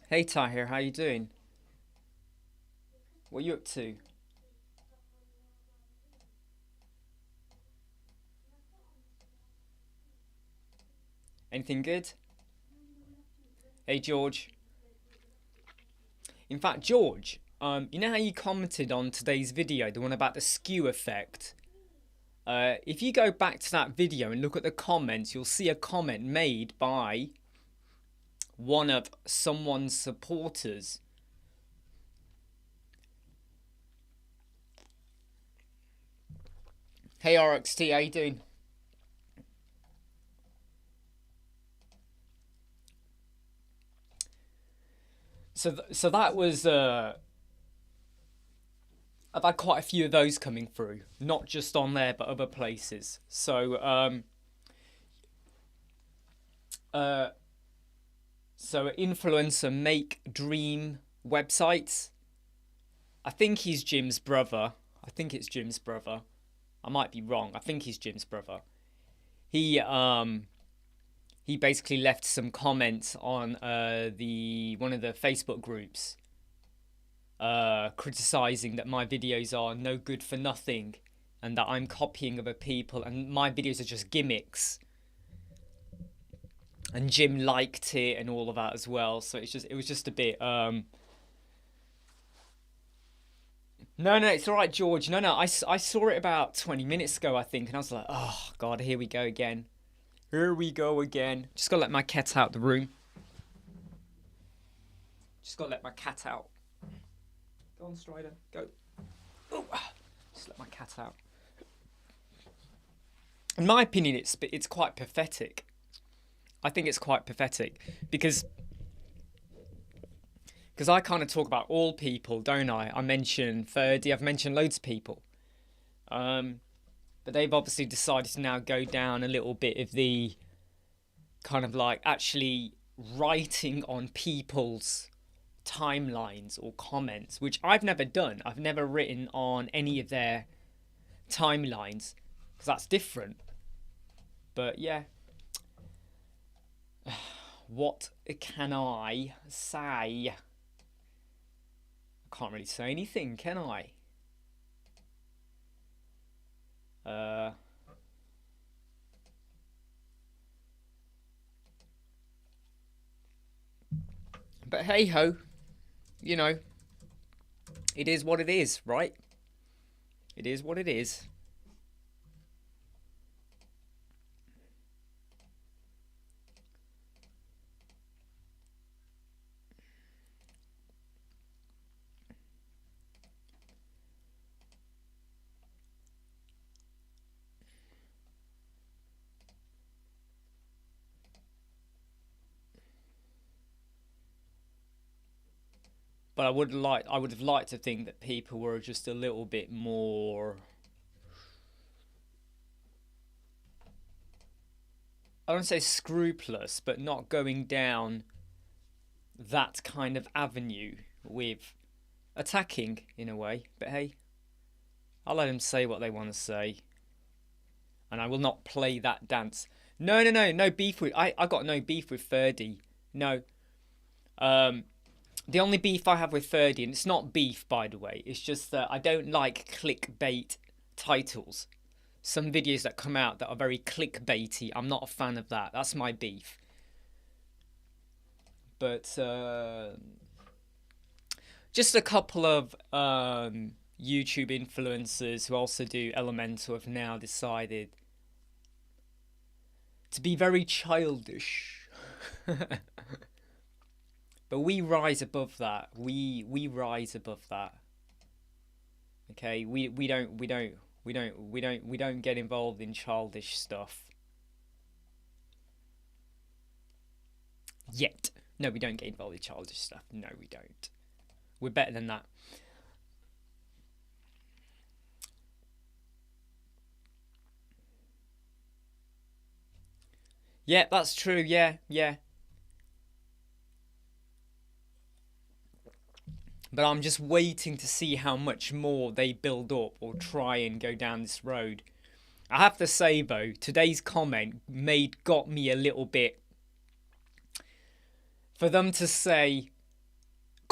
Hey Tahir, how you doing? What are you up to? Anything good? Hey George. In fact, George, you know how you commented on today's video, the one about the skew effect? If you go back to that video and look at the comments, you'll see a comment made by one of someone's supporters. Hey RXT, how you doing? So that was I've had quite a few of those coming through, not just on there but other places. Uh, so influencer make dream websites. I think he's Jim's brother. I think it's Jim's brother. I might be wrong. I think he's Jim's brother. He he basically left some comments on the one of the Facebook groups, criticizing that my videos are no good for nothing, and that I'm copying other people, and my videos are just gimmicks. And Jim liked it and all of that as well. So it was just a bit. No, no, it's all right, George. No, no, I saw it about 20 minutes ago, I think, and I was like, oh God, here we go again. Here we go again. Just gotta let my cat out the room. Just gotta let my cat out. Go on, Strider. Go. Ooh, just let my cat out. In my opinion, it's quite pathetic. I think it's quite pathetic because I kind of talk about all people, don't I? I mention 30. I've mentioned loads of people. But they've obviously decided to now go down a little bit of the kind of like actually writing on people's timelines or comments, which I've never done. I've never written on any of their timelines because that's different. But yeah, what can I say? I can't really say anything, can I? Uh, but hey ho, you know, it is what it is, right? It is what it is. But I would have liked to think that people were just a little bit more. I don't say scrupulous, but not going down that kind of avenue with attacking in a way. But hey, I'll let them say what they want to say, and I will not play that dance. No, no, no, no beef with. I got no beef with 30. No. Um, the only beef I have with 30, and it's not beef by the way, it's just that I don't like clickbait titles. Some videos that come out that are very clickbaity, I'm not a fan of that. That's my beef. But just a couple of YouTube influencers who also do Elementor have now decided to be very childish. But we rise above that. We rise above that. Okay? We don't get involved in childish stuff. Yet. No, we don't get involved in childish stuff. No, we don't. We're better than that. Yeah, that's true. Yeah, yeah. But I'm just waiting to see how much more they build up or try and go down this road. I have to say though, today's comment got me a little bit. For them to say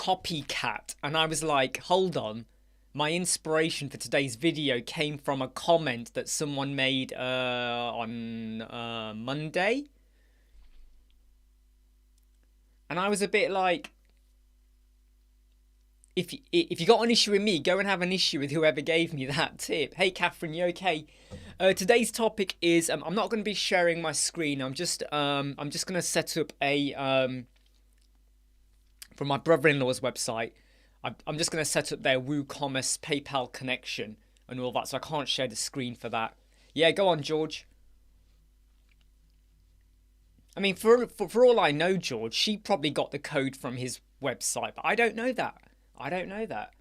copycat, and I was like, hold on. My inspiration for today's video came from a comment that someone made on Monday. And I was a bit like, if you got an issue with me, go and have an issue with whoever gave me that tip. Hey, Catherine, you okay? Today's topic is I'm not going to be sharing my screen. I'm just going to set up a from my brother-in-law's website. I'm just going to set up their WooCommerce PayPal connection and all that, so I can't share the screen for that. Yeah, go on, George. I mean, for all I know, George, she probably got the code from his website, but I don't know that. I don't know that.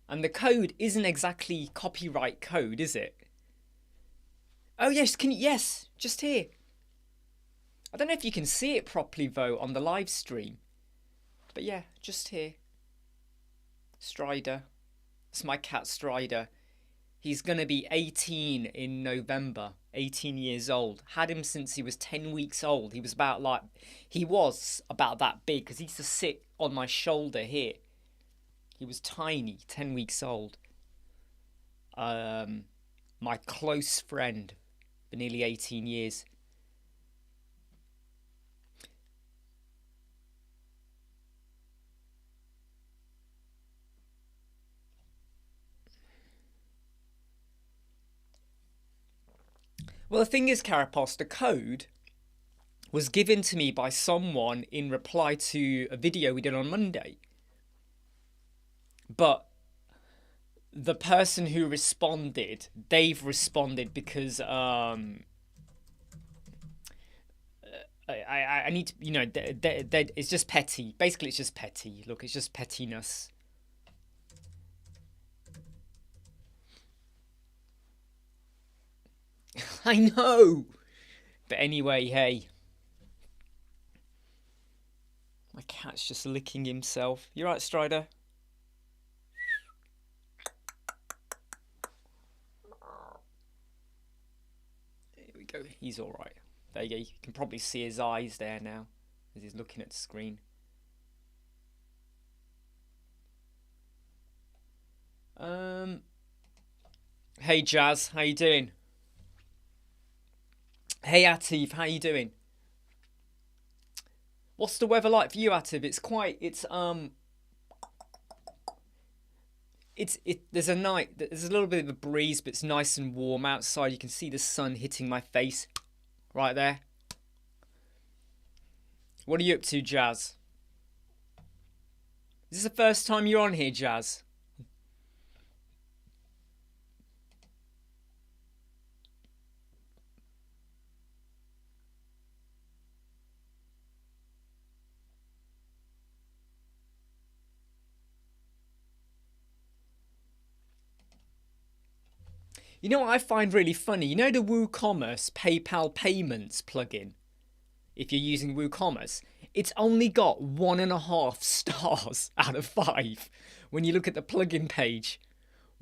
And the code isn't exactly copyright code, is it? Oh, yes, yes, just here. I don't know if you can see it properly, though, on the live stream. But yeah, just here. Strider. It's my cat, Strider. He's going to be 18 in November. 18 years old. Had him since he was 10 weeks old. He was about that big because he used to sit on my shoulder here. He was tiny, 10 weeks old. My close friend for nearly 18 years. Well, the thing is, Carapos, the code was given to me by someone in reply to a video we did on Monday. But the person who responded, they've responded because I need to, you know, it's just petty. Basically, it's just petty. Look, it's just pettiness. I know. But anyway, hey. My cat's just licking himself. You right, Strider? There we go. He's all right. There you go. You can probably see his eyes there now as he's looking at the screen. Hey, Jazz. How you doing? Hey, Atif. How you doing? What's the weather like for you, Atif? There's a little bit of a breeze, but it's nice and warm outside. You can see the sun hitting my face right there. What are you up to, Jazz? Is this the first time you're on here, Jazz? You know what I find really funny? You know the WooCommerce PayPal payments plugin? If you're using WooCommerce, it's only got 1.5 stars out of 5 when you look at the plugin page.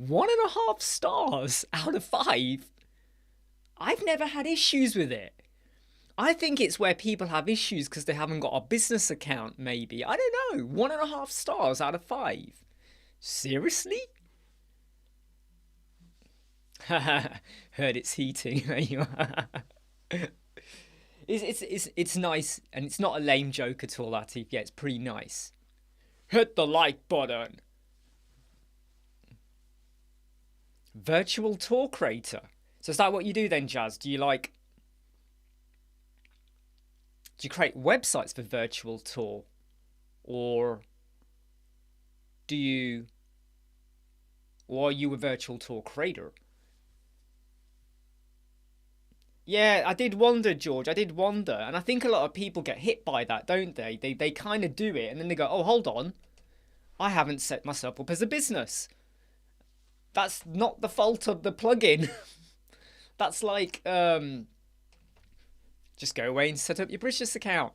1.5 stars out of 5? I've never had issues with it. I think it's where people have issues because they haven't got a business account, maybe. I don't know. 1.5 stars out of 5. Seriously? Heard it's heating. There you are. It's nice, and it's not a lame joke at all, Atif. Yeah, it's pretty nice. Hit the like button. Virtual tour creator. So is that what you do then, Jazz? Do you create websites for virtual tour? Or are you a virtual tour creator? Yeah, I did wonder, George. I did wonder. And I think a lot of people get hit by that, don't they? They kind of do it, and then they go, oh, hold on. I haven't set myself up as a business. That's not the fault of the plugin. That's like, just go away and set up your British account.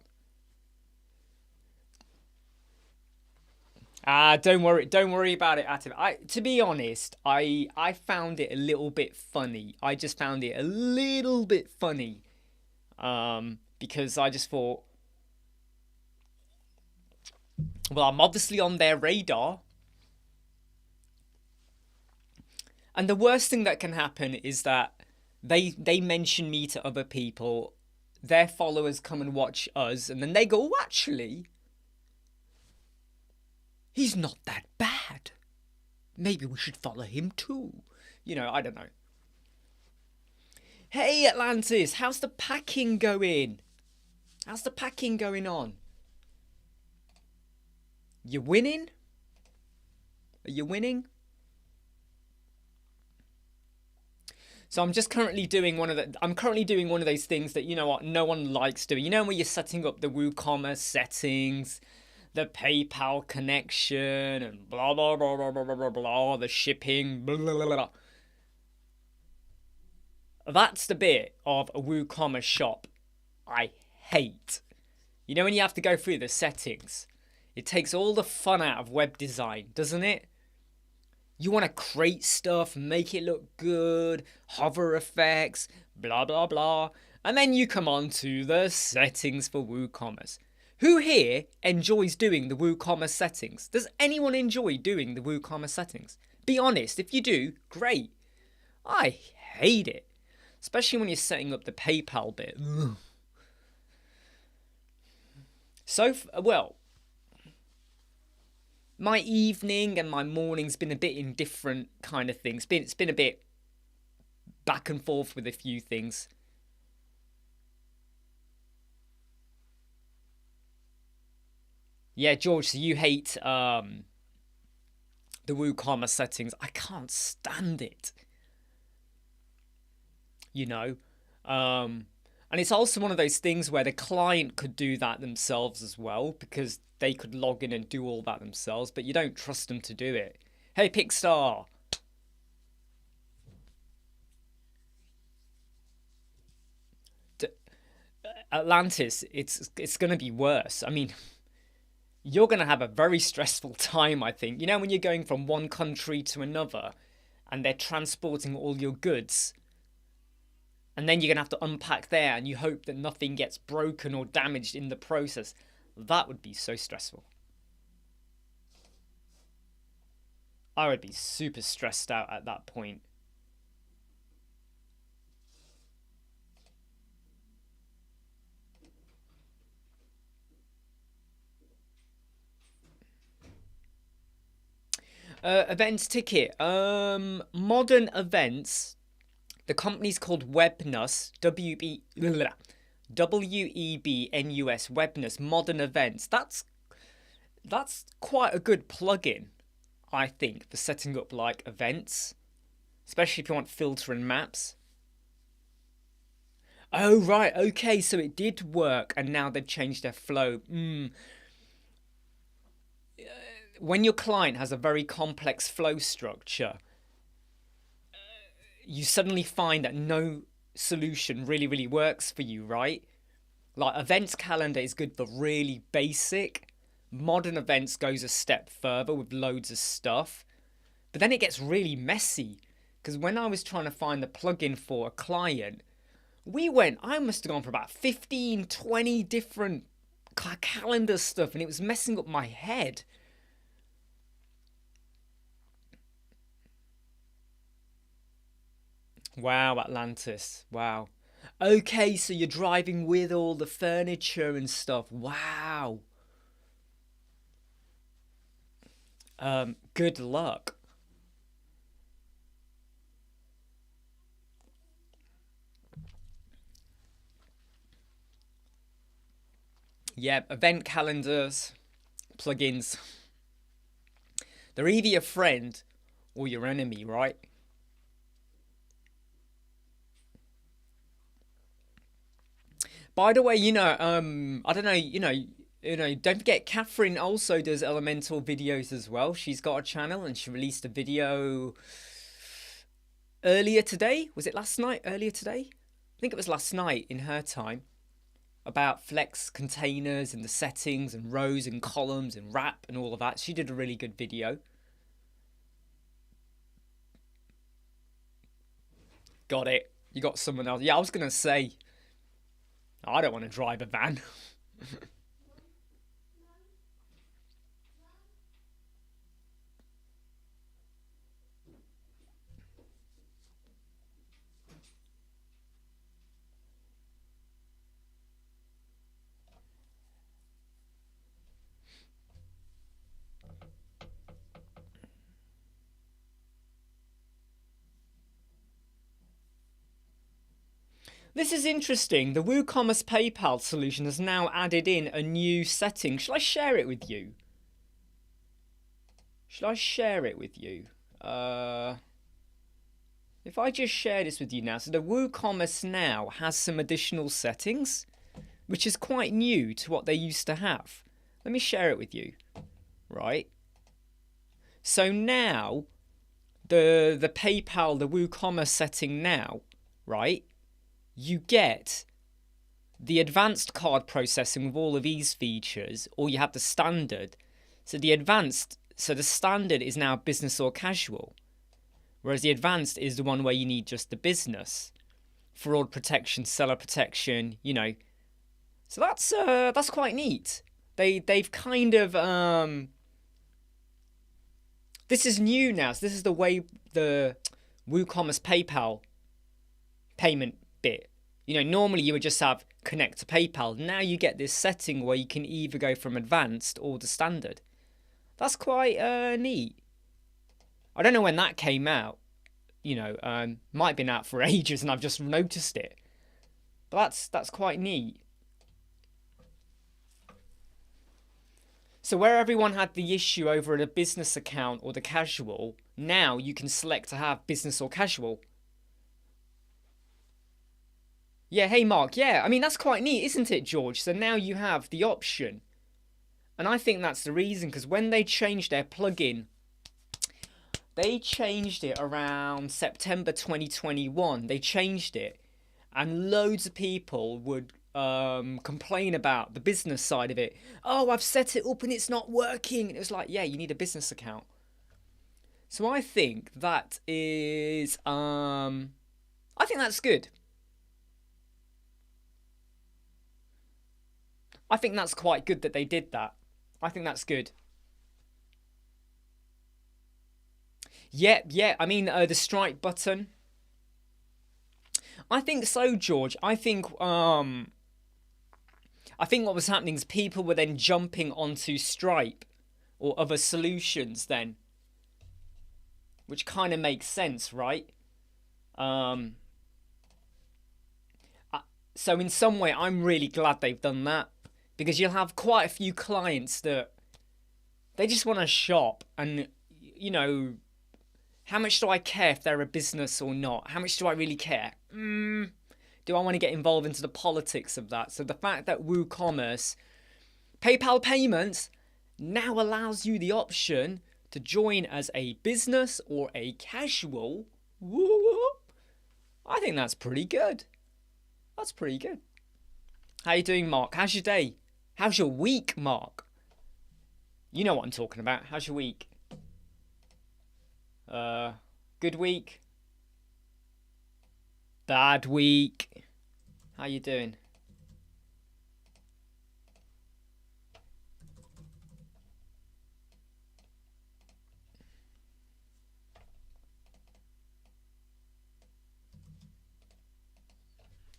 Don't worry about it, Atif. To be honest, I found it a little bit funny. I just found it a little bit funny. Because I just thought, Well, I'm obviously on their radar. And the worst thing that can happen is that they mention me to other people, their followers come and watch us, and then they go, oh, actually, he's not that bad. Maybe we should follow him too. You know, I don't know. Hey, Atlantis, how's the packing going? How's the packing going on? You winning? Are you winning? So I'm just currently doing one of those things that, you know what, no one likes doing. You know, when you're setting up the WooCommerce settings, the PayPal connection, and blah blah blah blah blah blah blah, the shipping, blah blah blah blah. That's the bit of a WooCommerce shop I hate. You know, when you have to go through the settings, it takes all the fun out of web design, doesn't it? You want to create stuff, make it look good, hover effects, blah blah blah. And then you come on to the settings for WooCommerce. Who here enjoys doing the WooCommerce settings? Does anyone enjoy doing the WooCommerce settings? Be honest, if you do, great. I hate it. Especially when you're setting up the PayPal bit. Well, my evening and my morning's been a bit in different kind of things. It's been a bit back and forth with a few things. Yeah, George, so you hate the WooCommerce settings. I can't stand it. You know? And it's also one of those things where the client could do that themselves as well, because they could log in and do all that themselves, but you don't trust them to do it. Hey, Pixar! Atlantis, it's going to be worse. I mean, you're going to have a very stressful time, I think. You know, when you're going from one country to another, and they're transporting all your goods, and then you're going to have to unpack there, and you hope that nothing gets broken or damaged in the process. That would be so stressful. I would be super stressed out at that point. Events ticket. Modern events. The company's called Webnus. WEBNUS. Webnus. Modern events. That's quite a good plugin, I think, for setting up like events, especially if you want filter and maps. Oh right, okay, so it did work, and now they've changed their flow. When your client has a very complex flow structure, you suddenly find that no solution really works for you, right? Like events calendar is good for really basic. Modern events goes a step further with loads of stuff. But then it gets really messy, because when I was trying to find the plugin for a client, I must have gone for about 15, 20 different calendar stuff, and it was messing up my head. Wow, Atlantis. Wow. Okay, so you're driving with all the furniture and stuff. Wow. Good luck. Yeah, event calendars, plugins. They're either your friend or your enemy, right? By the way, I don't know, don't forget Catherine also does Elementor videos as well. She's got a channel and she released a video earlier today. Was it last night? Earlier today? I think it was last night in her time, about flex containers and the settings and rows and columns and wrap and all of that. She did a really good video. Got it. You got someone else. Yeah, I was going to say, I don't want to drive a van. This is interesting. The WooCommerce PayPal solution has now added in a new setting. Shall I share it with you? Shall I share it with you? If I just share this with you now. So the WooCommerce now has some additional settings, which is quite new to what they used to have. Let me share it with you. Right. So now, the PayPal, the WooCommerce setting now, right? You get the advanced card processing with all of these features, or you have the standard. So the standard is now business or casual, whereas the advanced is the one where you need just the business, fraud protection, seller protection, you know. So that's quite neat. They've kind of this is new now. So this is the way the WooCommerce PayPal payment bit. You know, normally you would just have connect to PayPal. Now you get this setting where you can either go from advanced or the standard. That's quite neat. I don't know when that came out. You know, might have been out for ages and I've just noticed it. But that's quite neat. So where everyone had the issue over a business account or the casual, now you can select to have business or casual. Yeah, hey Mark, yeah, I mean that's quite neat, isn't it, George? So now you have the option. And I think that's the reason, because when they changed their plugin, they changed it around September 2021. They changed it, and loads of people would complain about the business side of it. Oh, I've set it up and it's not working. And it was like, yeah, you need a business account. So I think that is, I think that's good. I think that's quite good that they did that. I think that's good. Yeah. I mean, the strike button. I think so, George. I think what was happening is people were then jumping onto Stripe or other solutions then, which kind of makes sense, right? So in some way, I'm really glad they've done that, because you'll have quite a few clients that they just want to shop, and you know, how much do I care if they're a business or not? How much do I really care? Do I want to get involved into the politics of that? So the fact that WooCommerce PayPal payments now allows you the option to join as a business or a casual, I think that's pretty good. That's pretty good. How you doing, Mark? How's your day? How's your week, Mark? You know what I'm talking about. How's your week? Good week? Bad week? How you doing?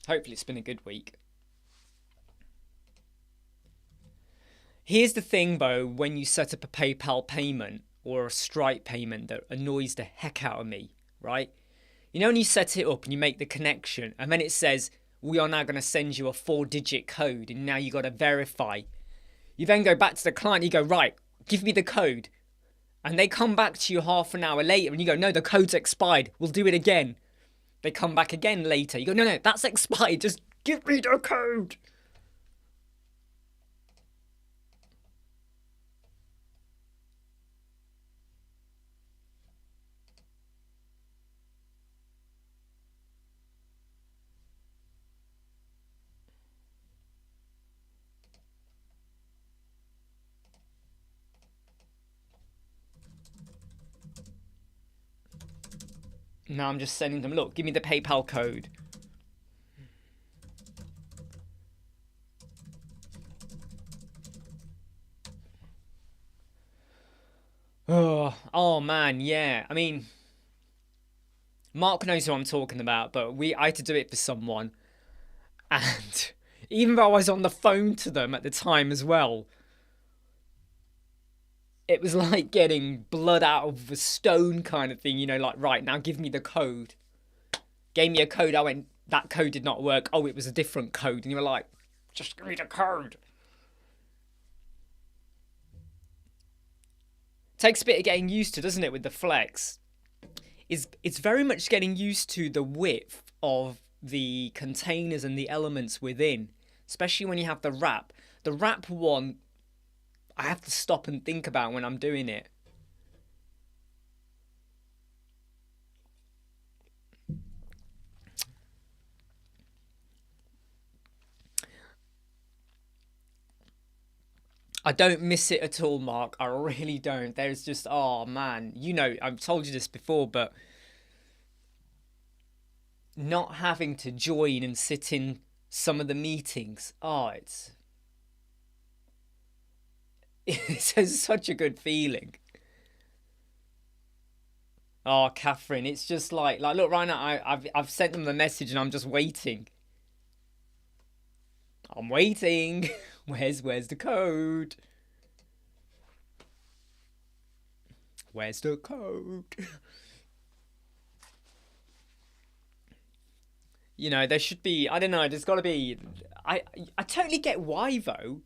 Hopefully it's been a good week. Here's the thing though, when you set up a PayPal payment or a Stripe payment that annoys the heck out of me, right? You know when you set it up and you make the connection and then it says, we are now going to send you a 4-digit code and now you got to verify. You then go back to the client, you go, right, give me the code. And they come back to you half an hour later and you go, no, the code's expired. We'll do it again. They come back again later. You go, no, that's expired. Just give me the code. Now I'm just sending them, look, give me the PayPal code. Oh man, yeah. I mean, Mark knows who I'm talking about, but I had to do it for someone. And even though I was on the phone to them at the time as well, it was like getting blood out of a stone kind of thing, you know, like, right, now give me the code. Gave me a code, I went, that code did not work. Oh, it was a different code. And you were like, just give me the code. Takes a bit of getting used to, doesn't it, with the flex? It's very much getting used to the width of the containers and the elements within, especially when you have the wrap. The wrap one, I have to stop and think about when I'm doing it. I don't miss it at all, Mark. I really don't. There's just, oh man, you know, I've told you this before, but not having to join and sit in some of the meetings, it's such a good feeling. Oh, Catherine, it's just like look right now. I've sent them the message and I'm just waiting. I'm waiting. Where's the code? Where's the code? You know, there should be, I don't know, there's got to be, I totally get why though.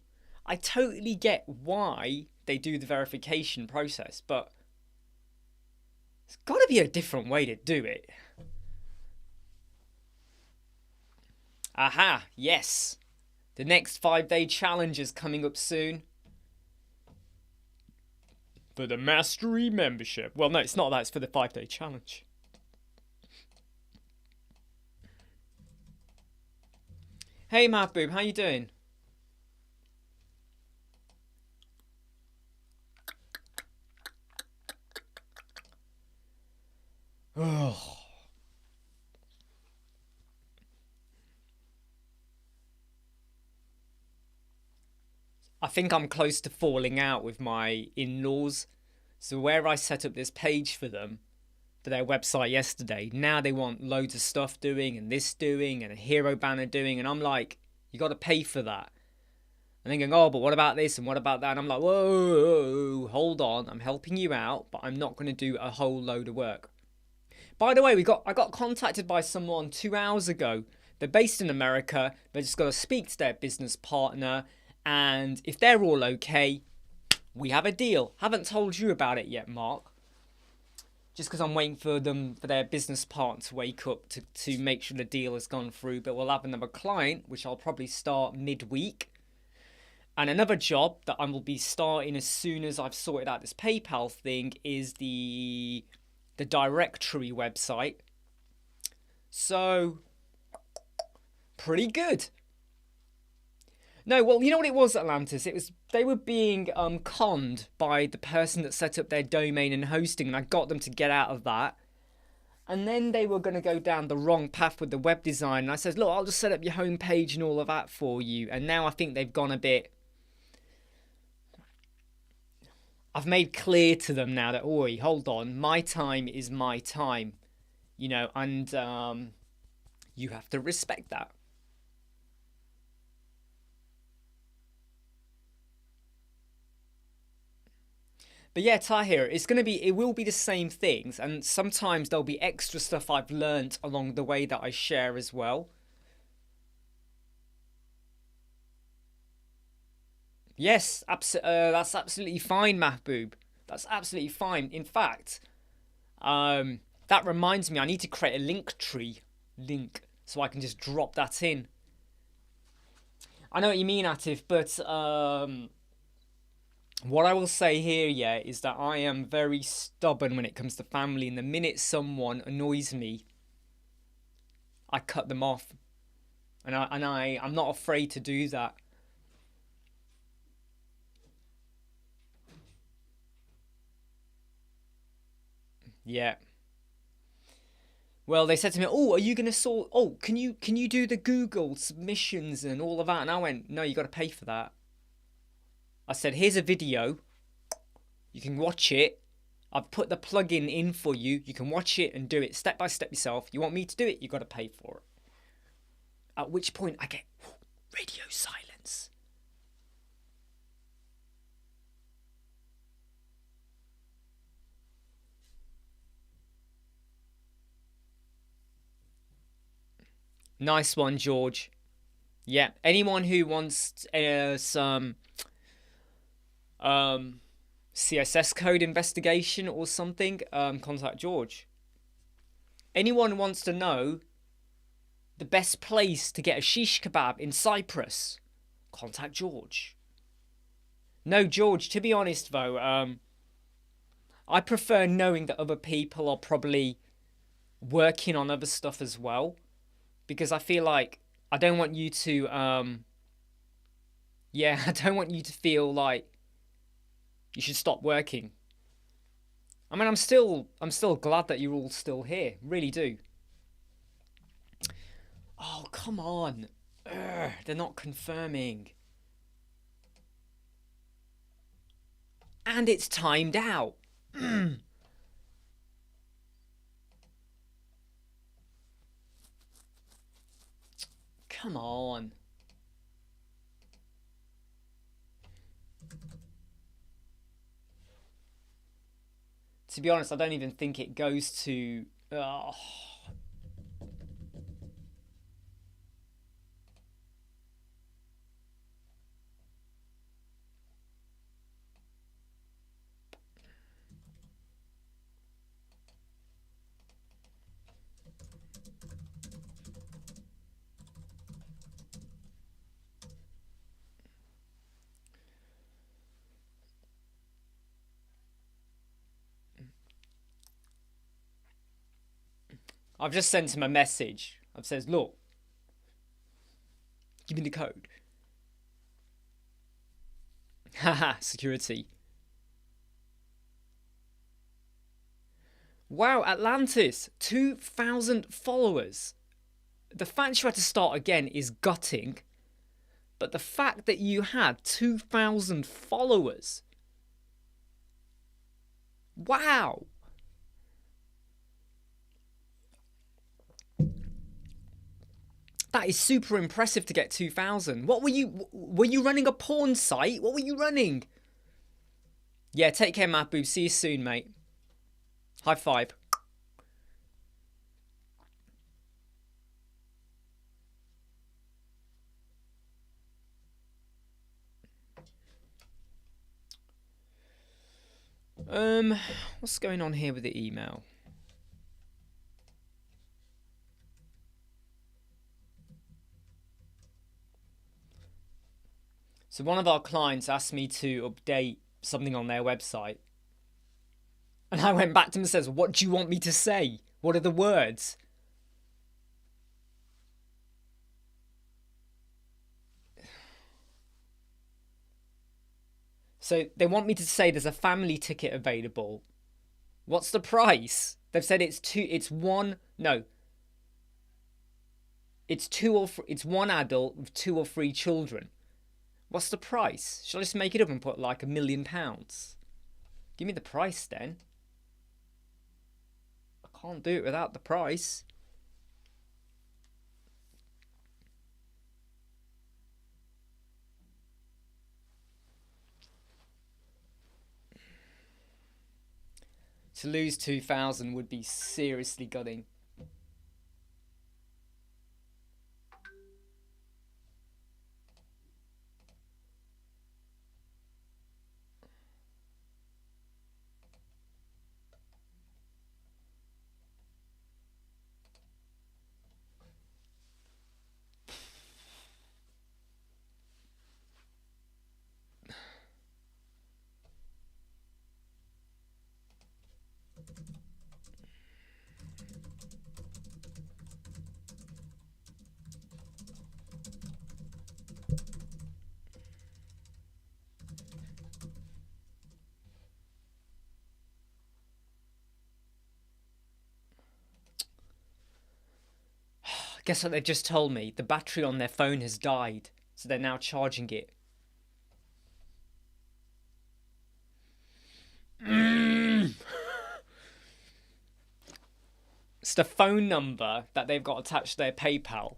I totally get why they do the verification process, but there's got to be a different way to do it. Aha, yes. The next 5-day challenge is coming up soon. For the Mastery membership. Well, no, it's not that. It's for the 5-day challenge. Hey, Mahboob, how you doing? Oh. I think I'm close to falling out with my in-laws. So where I set up this page for them, for their website yesterday, now they want loads of stuff doing and this doing and a hero banner doing. And I'm like, you got to pay for that. And they're going, oh, but what about this and what about that? And I'm like, whoa, hold on. I'm helping you out, but I'm not going to do a whole load of work. By the way, I got contacted by someone 2 hours ago. They're based in America. They just got to speak to their business partner. And if they're all okay, we have a deal. Haven't told you about it yet, Mark. Just because I'm waiting for their business partner to wake up to make sure the deal has gone through. But we'll have another client, which I'll probably start midweek. And another job that I will be starting as soon as I've sorted out this PayPal thing is the directory website. So, pretty good. No, well, you know what it was, Atlantis? It was they were being conned by the person that set up their domain and hosting, and I got them to get out of that. And then they were going to go down the wrong path with the web design. And I said, look, I'll just set up your homepage and all of that for you. And now I think they've gone a bit... I've made clear to them now that, oi, hold on, my time is my time. You know, and you have to respect that. But yeah, Tahir, it will be the same things, and sometimes there'll be extra stuff I've learnt along the way that I share as well. Yes, that's absolutely fine, Mahboob. That's absolutely fine. In fact, that reminds me, I need to create a link tree link so I can just drop that in. I know what you mean, Atif, but what I will say here, yeah, is that I am very stubborn when it comes to family. And the minute someone annoys me, I cut them off, and I'm not afraid to do that. Yeah. Well, they said to me, "Oh, are you gonna sort? Oh, can you do the Google submissions and all of that?" And I went, "No, you got to pay for that." I said, "Here's a video. You can watch it. I've put the plugin in for you. You can watch it and do it step by step yourself. You want me to do it? You got to pay for it." At which point I get radio silence. Nice one, George. Yeah. Anyone who wants some CSS code investigation or something, contact George. Anyone who wants to know the best place to get a shish kebab in Cyprus, contact George. No, George, to be honest though, I prefer knowing that other people are probably working on other stuff as well, because I feel like I don't want you to I don't want you to feel like you should stop working. I mean, I'm still glad that you're all still here. Really do. Oh, come on. Ugh, they're not confirming. And it's timed out. Come on. To be honest, I don't even think it goes to... Oh. I've just sent him a message. I've said, look, give me the code. Haha, security. Wow, Atlantis, 2,000 followers. The fact you had to start again is gutting, but the fact that you had 2,000 followers. Wow. That is super impressive to get 2,000. What were you running a porn site? What were you running? Yeah, take care, Mahboob. See you soon, mate. High five. What's going on here with the email? So one of our clients asked me to update something on their website. And I went back to him and says, what do you want me to say? What are the words? So they want me to say there's a family ticket available. What's the price? They've said it's one adult with 2 or 3 children. What's the price? Shall I just make it up and put like £1 million? Give me the price then. I can't do it without the price. To lose 2,000 would be seriously gutting. Guess what they've just told me? The battery on their phone has died, so they're now charging it. It's the phone number that they've got attached to their PayPal.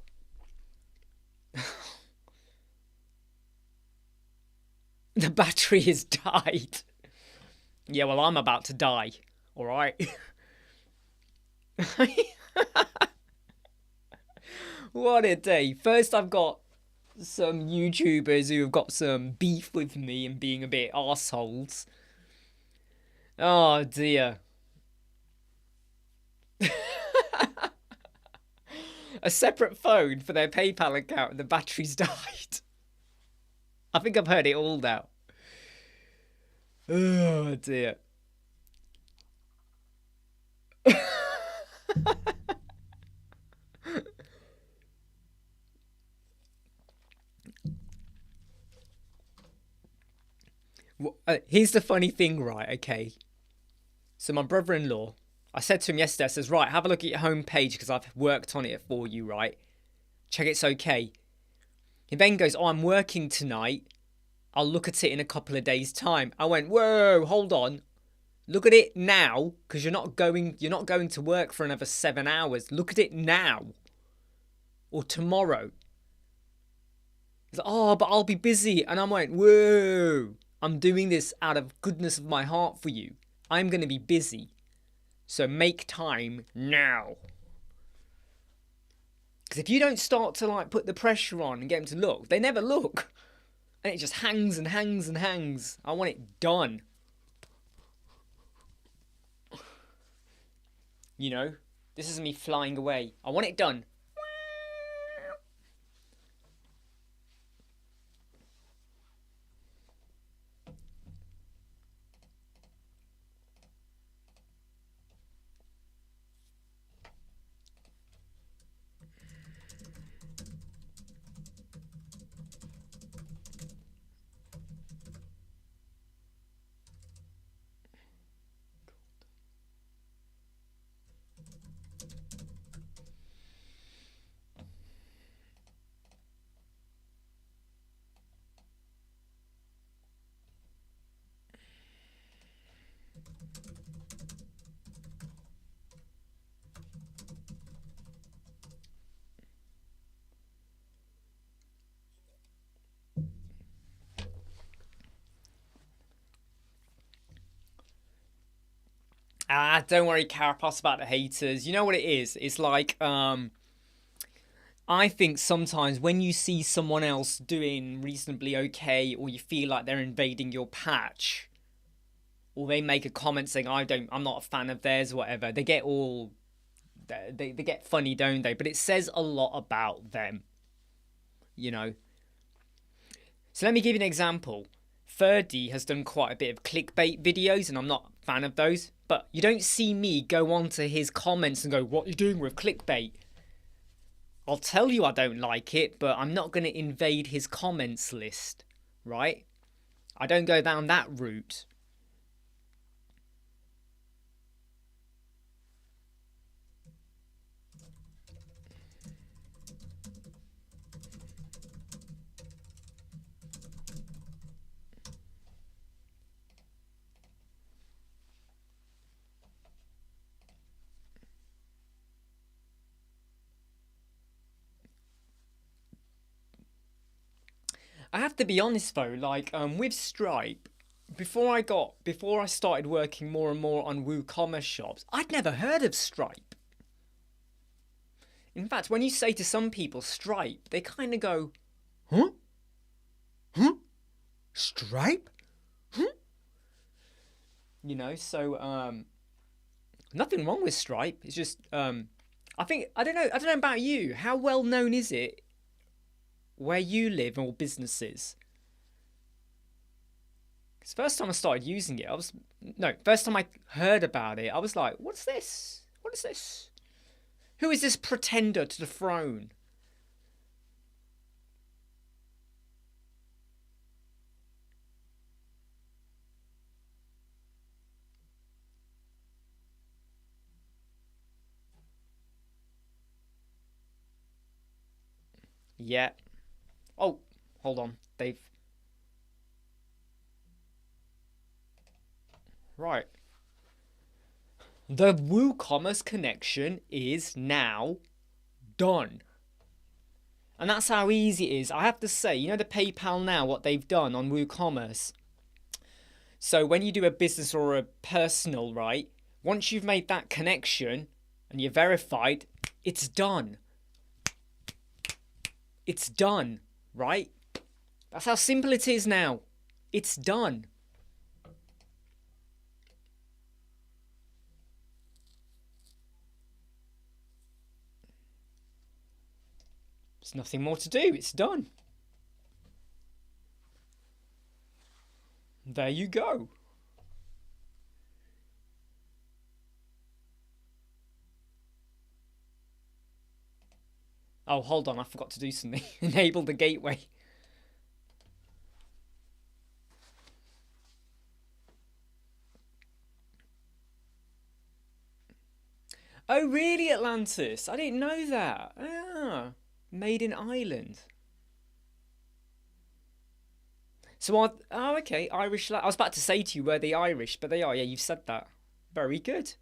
The battery has died. Yeah, well, I'm about to die. All right. What a day. First I've got some YouTubers who have got some beef with me and being a bit arseholes. Oh dear. A separate phone for their PayPal account and the batteries died. I think I've heard it all now. Oh dear. Here's the funny thing, right? Okay. So my brother-in-law, I said to him yesterday, I says, right, have a look at your home page because I've worked on it for you, right? Check it's okay. He then goes, oh, I'm working tonight. I'll look at it in a couple of days' time. I went, whoa, hold on. Look at it now, because you're not going to work for another 7 hours. Look at it now. Or tomorrow. He's like, oh, but I'll be busy. And I went, whoa. I'm doing this out of goodness of my heart for you. I'm going to be busy. So make time now. Because if you don't start to like put the pressure on and get them to look, they never look. And it just hangs and hangs and hangs. I want it done. You know, this is me flying away. I want it done. Don't worry, Carapace, about the haters. You know what it is? It's like, I think sometimes when you see someone else doing reasonably okay, or you feel like they're invading your patch, or they make a comment saying, I'm not a fan of theirs, or whatever, they get all, they get funny, don't they? But it says a lot about them, you know? So let me give you an example. Ferdy has done quite a bit of clickbait videos, and I'm not a fan of those. But you don't see me go on to his comments and go, what are you doing with clickbait? I'll tell you I don't like it, but I'm not going to invade his comments list, right? I don't go down that route. I have to be honest though, like with Stripe, before I started working more and more on WooCommerce shops, I'd never heard of Stripe. In fact, when you say to some people Stripe, they kind of go, huh? Huh? Stripe? Huh? You know, so nothing wrong with Stripe. It's just I don't know about you. How well known is it where you live or businesses? Because first time I started using it, first time I heard about it, I was like, what's this? What is this? Who is this pretender to the throne? Yeah. Oh, hold on. Right. The WooCommerce connection is now done. And that's how easy it is. I have to say, you know the PayPal now, what they've done on WooCommerce? So when you do a business or a personal, right? Once you've made that connection and you're verified, it's done. It's done, right? That's how simple it is now. It's done. There's nothing more to do. It's done. There you go. Oh, hold on. I forgot to do something. Enable the gateway. Oh, really, Atlantis? I didn't know that. Ah, made in Ireland. So, oh, okay, Irish. I was about to say to you, were they Irish? But they are. Yeah, you've said that. Very good.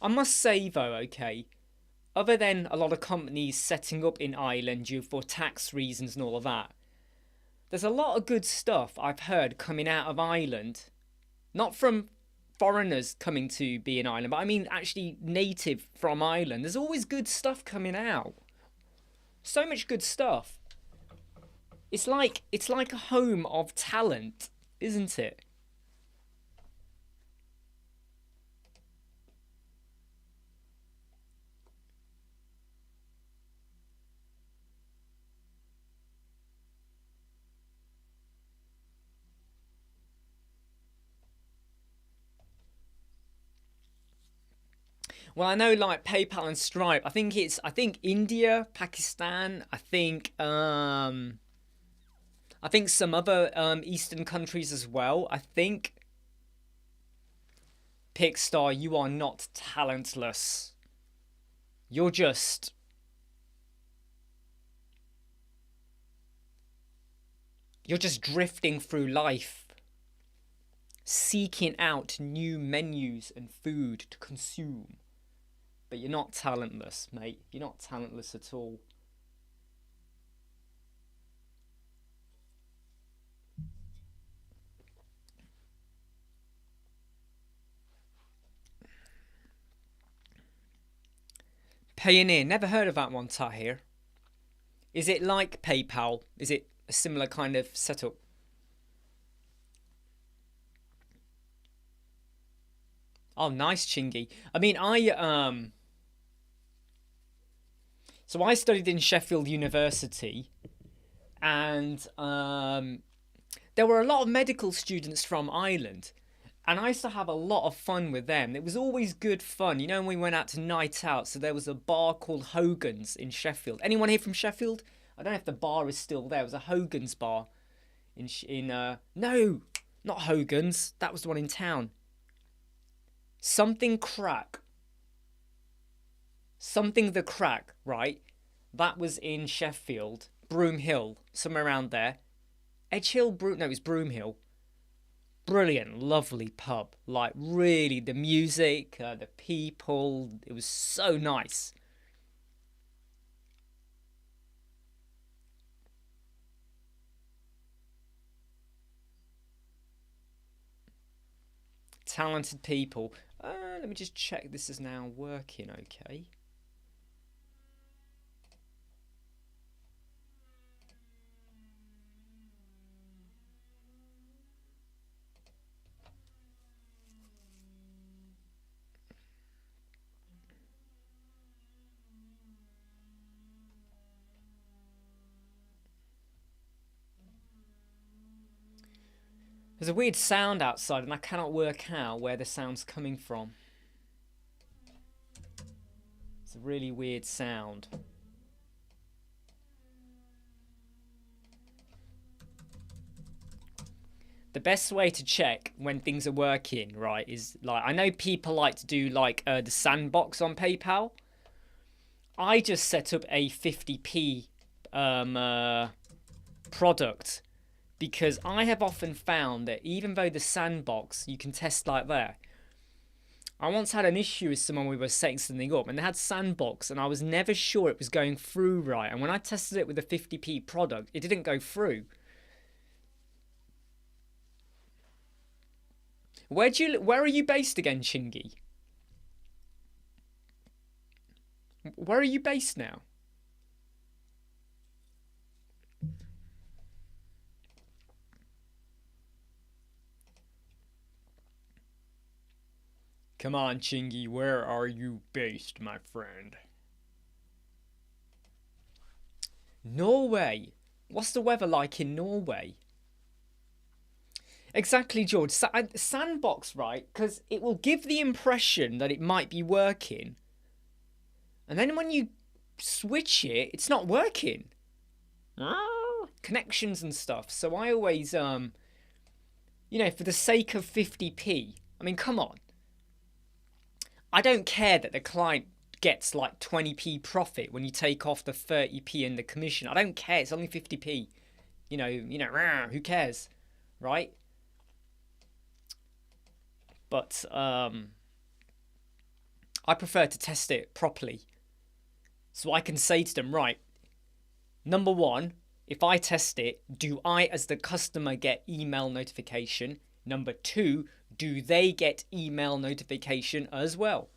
I must say, though, okay, other than a lot of companies setting up in Ireland due for tax reasons and all of that, there's a lot of good stuff I've heard coming out of Ireland. Not from foreigners coming to be in Ireland, but I mean actually native from Ireland. There's always good stuff coming out. So much good stuff. It's like a home of talent, isn't it? Well, I know like PayPal and Stripe. I think India, Pakistan, I think some other Eastern countries as well. I think Pixar, you are not talentless. You're just you're just drifting through life, seeking out new menus and food to consume. But you're not talentless, mate. You're not talentless at all. Payoneer, never heard of that one, Tahir. Is it like PayPal? Is it a similar kind of setup? Oh, nice, Chingy. I mean, so I studied in Sheffield University, and there were a lot of medical students from Ireland, and I used to have a lot of fun with them. It was always good fun, you know. When we went out to night out, so there was a bar called Hogan's in Sheffield. Anyone here from Sheffield? I don't know if the bar is still there. It was a Hogan's bar no, not Hogan's. That was the one in town. Something crack. Something the crack, right? That was in Sheffield, Broomhill, somewhere around there. Edge Hill, no, it was Broomhill. Brilliant, lovely pub. Like really, the music, the people, it was so nice. Talented people. Let me just check this is now working okay. There's a weird sound outside and I cannot work out where the sound's coming from. It's a really weird sound. The best way to check when things are working, right, is like, I know people like to do like the sandbox on PayPal. I just set up a 50p product because I have often found that even though the sandbox you can test like that, I once had an issue with someone. We were setting something up and they had sandbox and I was never sure it was going through right, and when I tested it with a 50p product it didn't go through. Where are you based again, Chingy? Where are you based now? Come on, Chingy, where are you based, my friend? Norway. What's the weather like in Norway? Exactly, George. Sandbox, right? Because it will give the impression that it might be working. And then when you switch it, it's not working. Connections and stuff. So I always, for the sake of 50p, I mean, come on. I don't care that the client gets like 20p profit when you take off the 30p in the commission. I don't care. It's only 50p. Who cares, right? But I prefer to test it properly. So I can say to them, right, number one, if I test it, do I as the customer get email notification? Number two, do they get email notification as well?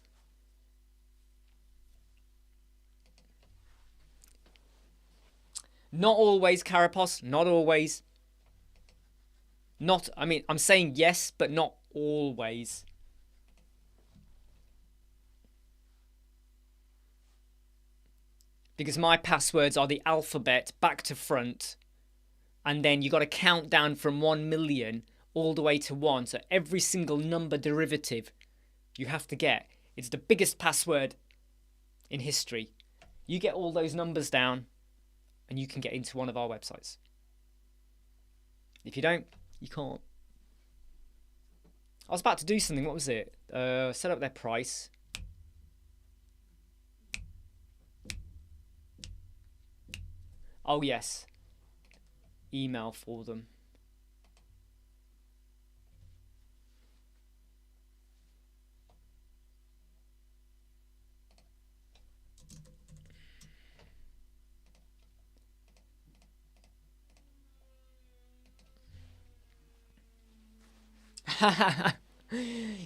Not always, Carapos, not always. I'm saying yes, but not always. Because my passwords are the alphabet back to front. And then you got to count down from 1 million all the way to 1. So every single number derivative you have to get. It's the biggest password in history. You get all those numbers down and you can get into one of our websites. If you don't, you can't. I was about to do something. What was it? Set up their price. Oh, yes. Email for them.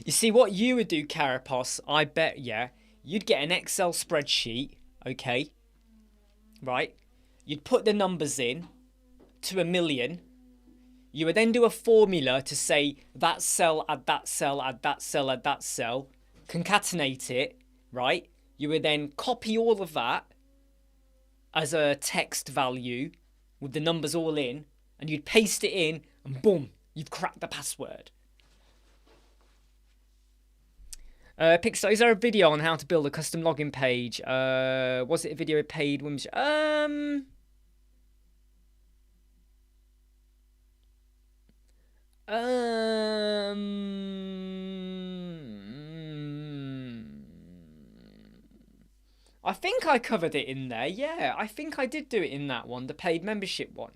You see, what you would do, Carapos, I bet, yeah, you'd get an Excel spreadsheet, okay, right? You'd put the numbers in to 1 million. You would then do a formula to say that cell, add that cell, add that cell, add that cell, concatenate it, right? You would then copy all of that as a text value with the numbers all in, and you'd paste it in, and boom, you've cracked the password. Pixar, is there a video on how to build a custom login page? Was it a video paid? I think I covered it in there. Yeah, I think I did do it in that one, the paid membership one.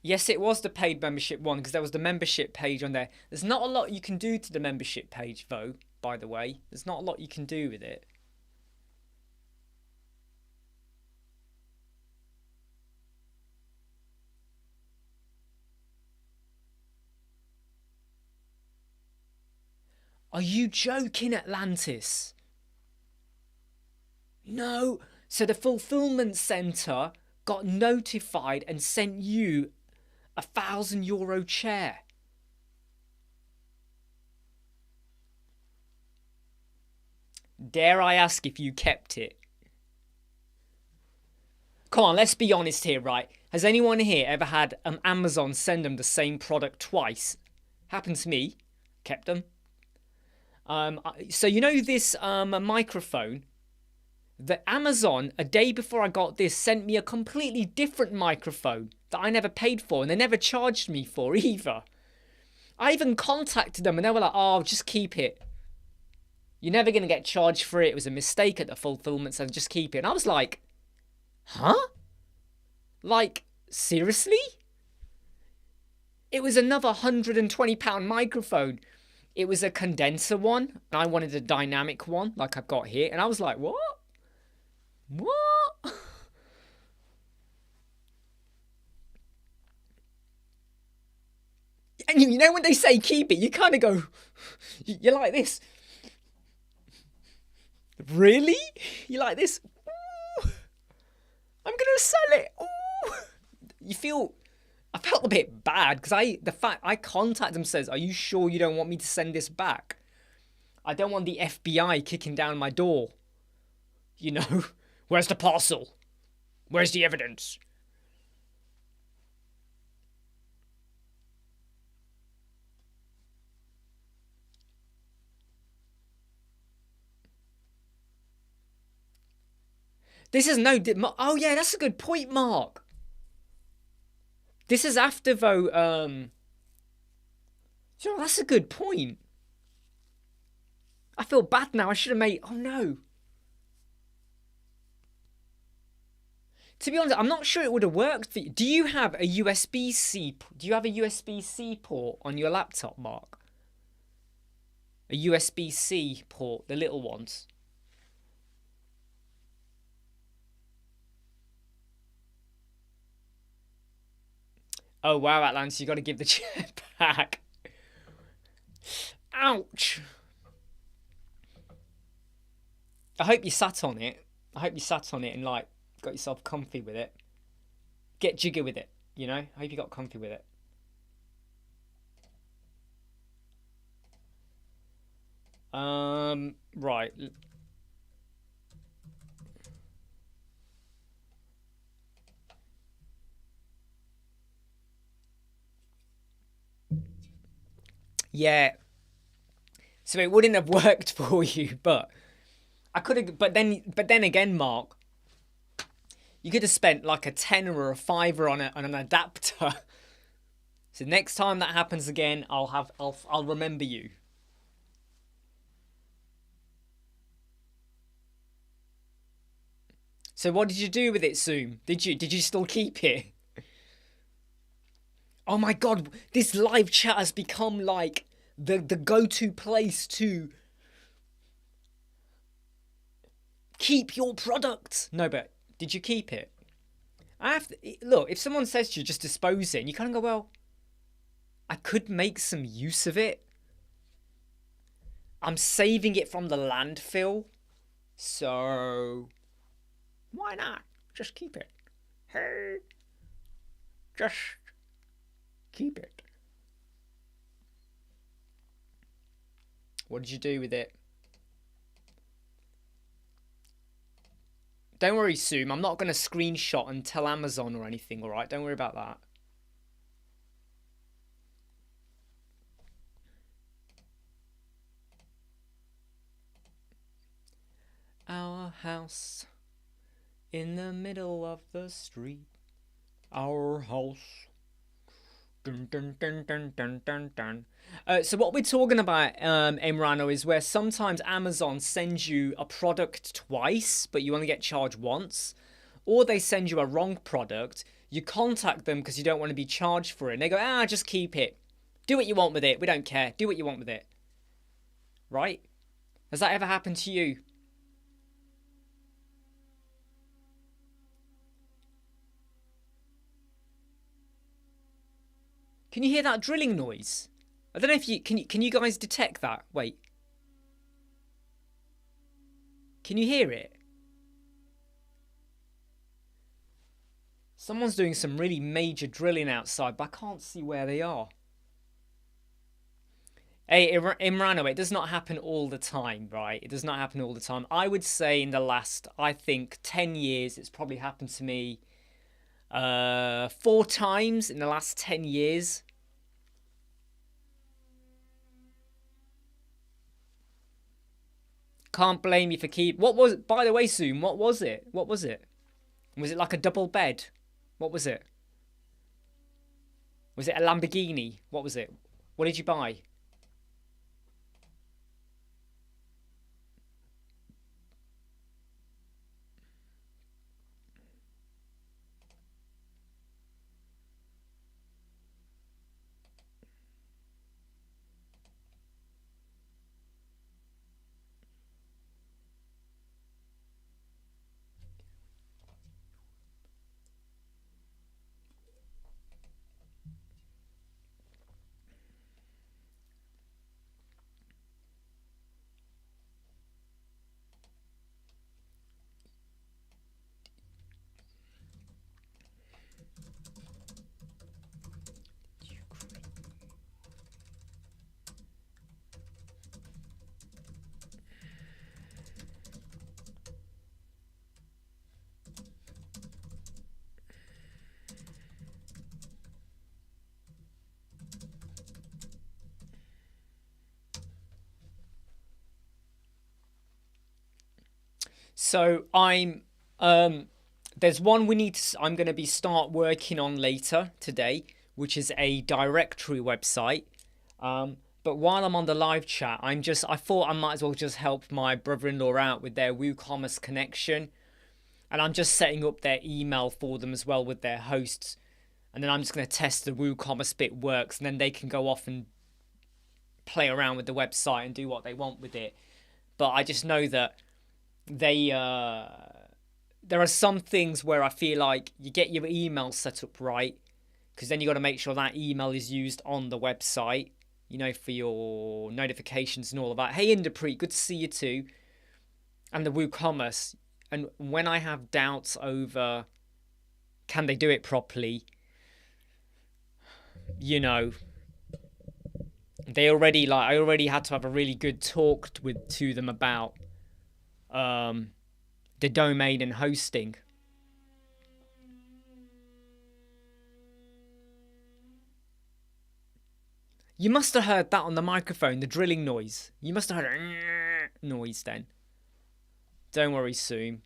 Yes, it was the paid membership one because there was the membership page on there. There's not a lot you can do to the membership page, though, by the way. There's not a lot you can do with it. Are you joking, Atlantis? No. So the fulfillment center got notified and sent you a €1,000 chair. Dare I ask if you kept it? Come on, let's be honest here, right? Has anyone here ever had Amazon send them the same product twice? Happened to me. Kept them. So you know this microphone? The Amazon, a day before I got this, sent me a completely different microphone that I never paid for, and they never charged me for either. I even contacted them, and they were like, oh, just keep it. You're never going to get charged for it. It was a mistake at the fulfillment center. Just keep it. And I was like, huh? Like, seriously? It was another £120 microphone. It was a condenser one, and I wanted a dynamic one, like I've got here. And I was like, what? What? And you know when they say keep it, you kind of go, you're like this. Really? You like this? Ooh, I'm gonna sell it. Ooh. You feel. I felt a bit bad because I contacted them, says, "Are you sure you don't want me to send this back? I don't want the FBI kicking down my door. You know, where's the parcel? Where's the evidence?" This is no. Oh yeah, that's a good point, Mark. This is after though. You know, that's a good point. I feel bad now. I should have made. Oh no. To be honest, I'm not sure it would have worked for you. Do you have a USB-C? Do you have a USB-C port on your laptop, Mark? A USB-C port, the little ones. Oh wow, Atlantis, you got to give the chair back. Ouch. I hope you sat on it. I hope you sat on it and like got yourself comfy with it. Get jiggy with it, you know? I hope you got comfy with it. Right. Yeah. So it wouldn't have worked for you, but I could have. But then again, Mark, you could have spent like a tenner or a fiver on an adapter. So next time that happens again, I'll remember you. So what did you do with it, Zoom? Did you still keep it? Oh my god, this live chat has become like the go-to place to keep your product. No, but did you keep it? Look, if someone says to you just dispose it, and you kind of go, well, I could make some use of it. I'm saving it from the landfill, so why not? Just keep it. Hey, just keep it. What did you do with it? Don't worry, Zoom. I'm not going to screenshot and tell Amazon or anything, alright? Don't worry about that. Our house in the middle of the street. Our house. Dun, dun, dun, dun, dun, dun, dun. So what we're talking about, Imran, is where sometimes Amazon sends you a product twice, but you only get charged once. Or they send you a wrong product. You contact them because you don't want to be charged for it. And they go, just keep it. Do what you want with it. We don't care. Do what you want with it. Right? Has that ever happened to you? Can you hear that drilling noise? I don't know if you can you guys detect that? Wait. Can you hear it? Someone's doing some really major drilling outside, but I can't see where they are. Hey, Imran, it does not happen all the time, right? It does not happen all the time. I would say in the last, I think, 10 years, it's probably happened to me 4 times in the last 10 years. Can't blame you for What was it? By the way, Zoom, what was it? What was it? Was it like a double bed? What was it? Was it a Lamborghini? What was it? What did you buy? So there's one I'm going to start working on later today, which is a directory website. But while I'm on the live chat, I thought I might as well just help my brother-in-law out with their WooCommerce connection. And I'm just setting up their email for them as well with their hosts. And then I'm just going to test the WooCommerce bit works, and then they can go off and play around with the website and do what they want with it. But I just know that there are some things where I feel like you get your email set up right, because then you got to make sure that email is used on the website, you know, for your notifications and all of that. Hey, Inderpreet, good to see you too. And the WooCommerce. And when I have doubts over can they do it properly, you know, I already had to have a really good talk to them about the domain and hosting. You must have heard that on the microphone, the drilling noise. You must have heard a noise then. Don't worry, Soom.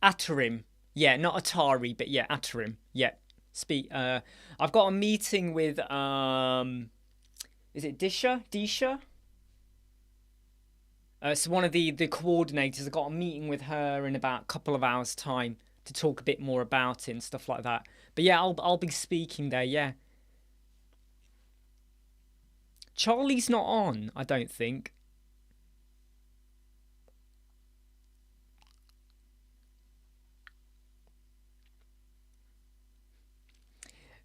Atarim. Yeah, not Atari, but yeah, Atarim. Yeah. I've got a meeting with is it Disha? It's one of the coordinators. I've got a meeting with her in about a couple of hours' time to talk a bit more about it and stuff like that. But yeah, I'll be speaking there, yeah. Charlie's not on, I don't think.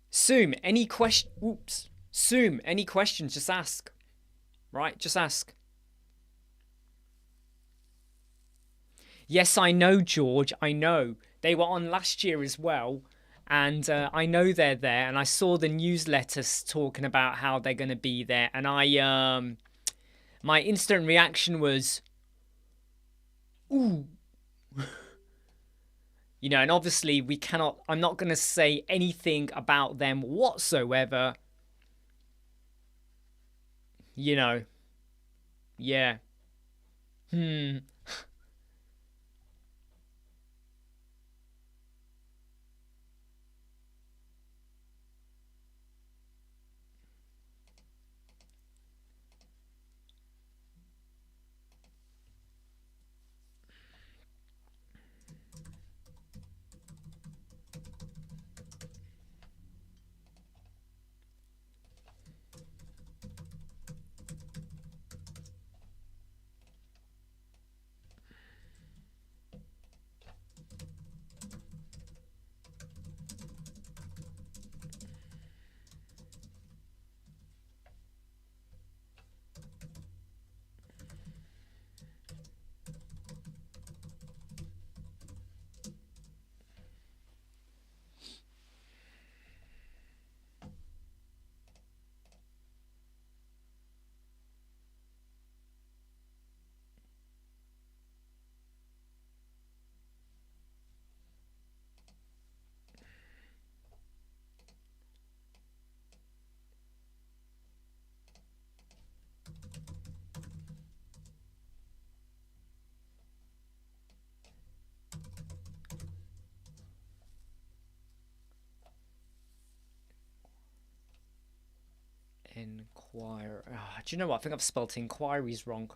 Soom, any questions? Just ask. Right, just ask. Yes, I know, George. I know. They were on last year as well. And I know they're there. And I saw the newsletters talking about how they're going to be there. And my instant reaction was, ooh. You know, and obviously I'm not going to say anything about them whatsoever. You know. Yeah. Inquire. Do you know what? I think I've spelt inquiries wrong.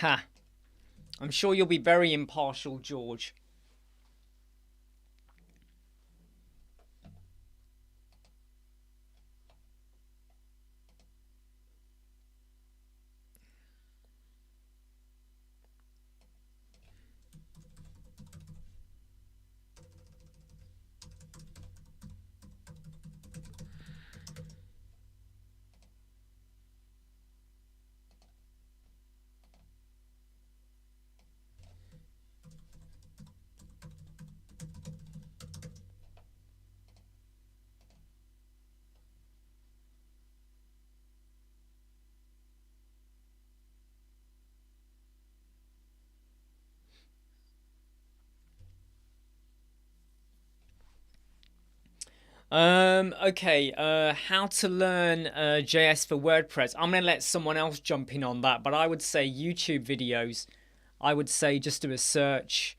Ha! I'm sure you'll be very impartial, George. Okay, how to learn JS for WordPress. I'm gonna let someone else jump in on that, but I would say YouTube videos. I would say just do a search.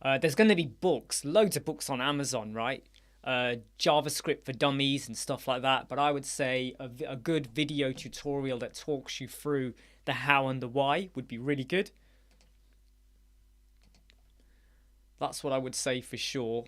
There's gonna be books, loads of books on Amazon, right? JavaScript for dummies and stuff like that. But I would say a good video tutorial that talks you through the how and the why would be really good. That's what I would say for sure.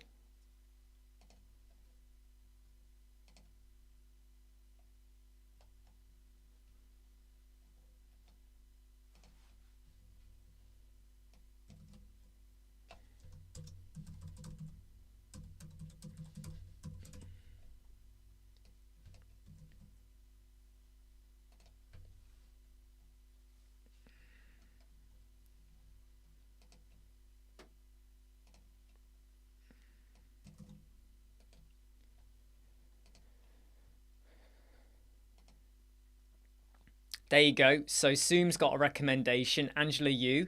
There you go. So Zoom's got a recommendation. Angela, you.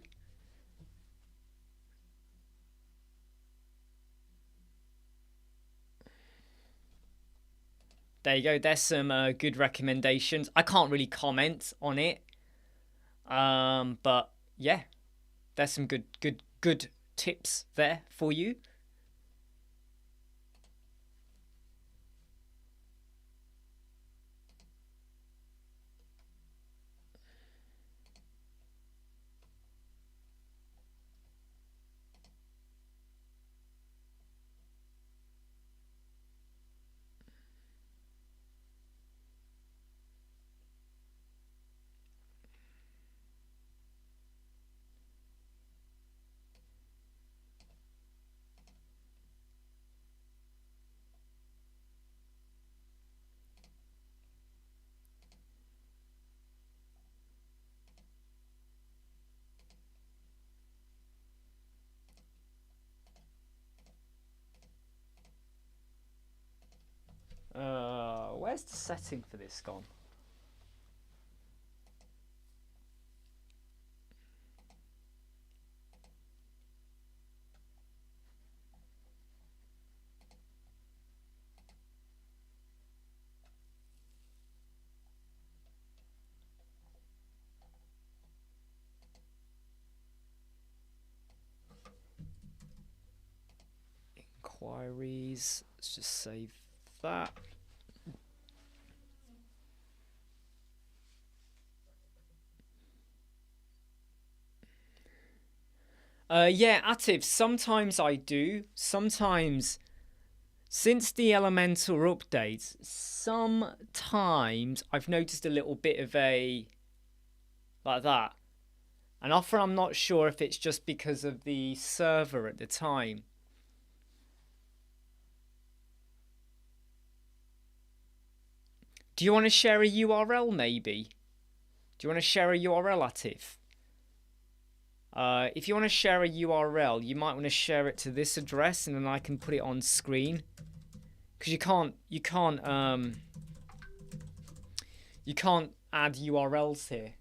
There you go. There's some good recommendations. I can't really comment on it, but yeah, there's some good tips there for you. Where's the setting for this gone? Inquiries. Let's just save that. Yeah, Atif, sometimes I do. Sometimes, since the Elementor updates, sometimes I've noticed a little bit of a, like that. And often I'm not sure if it's just because of the server at the time. Do you want to share a URL maybe? Do you want to share a URL, Atif? If you want to share a URL, you might want to share it to this address, and then I can put it on screen. Because you can't add URLs here.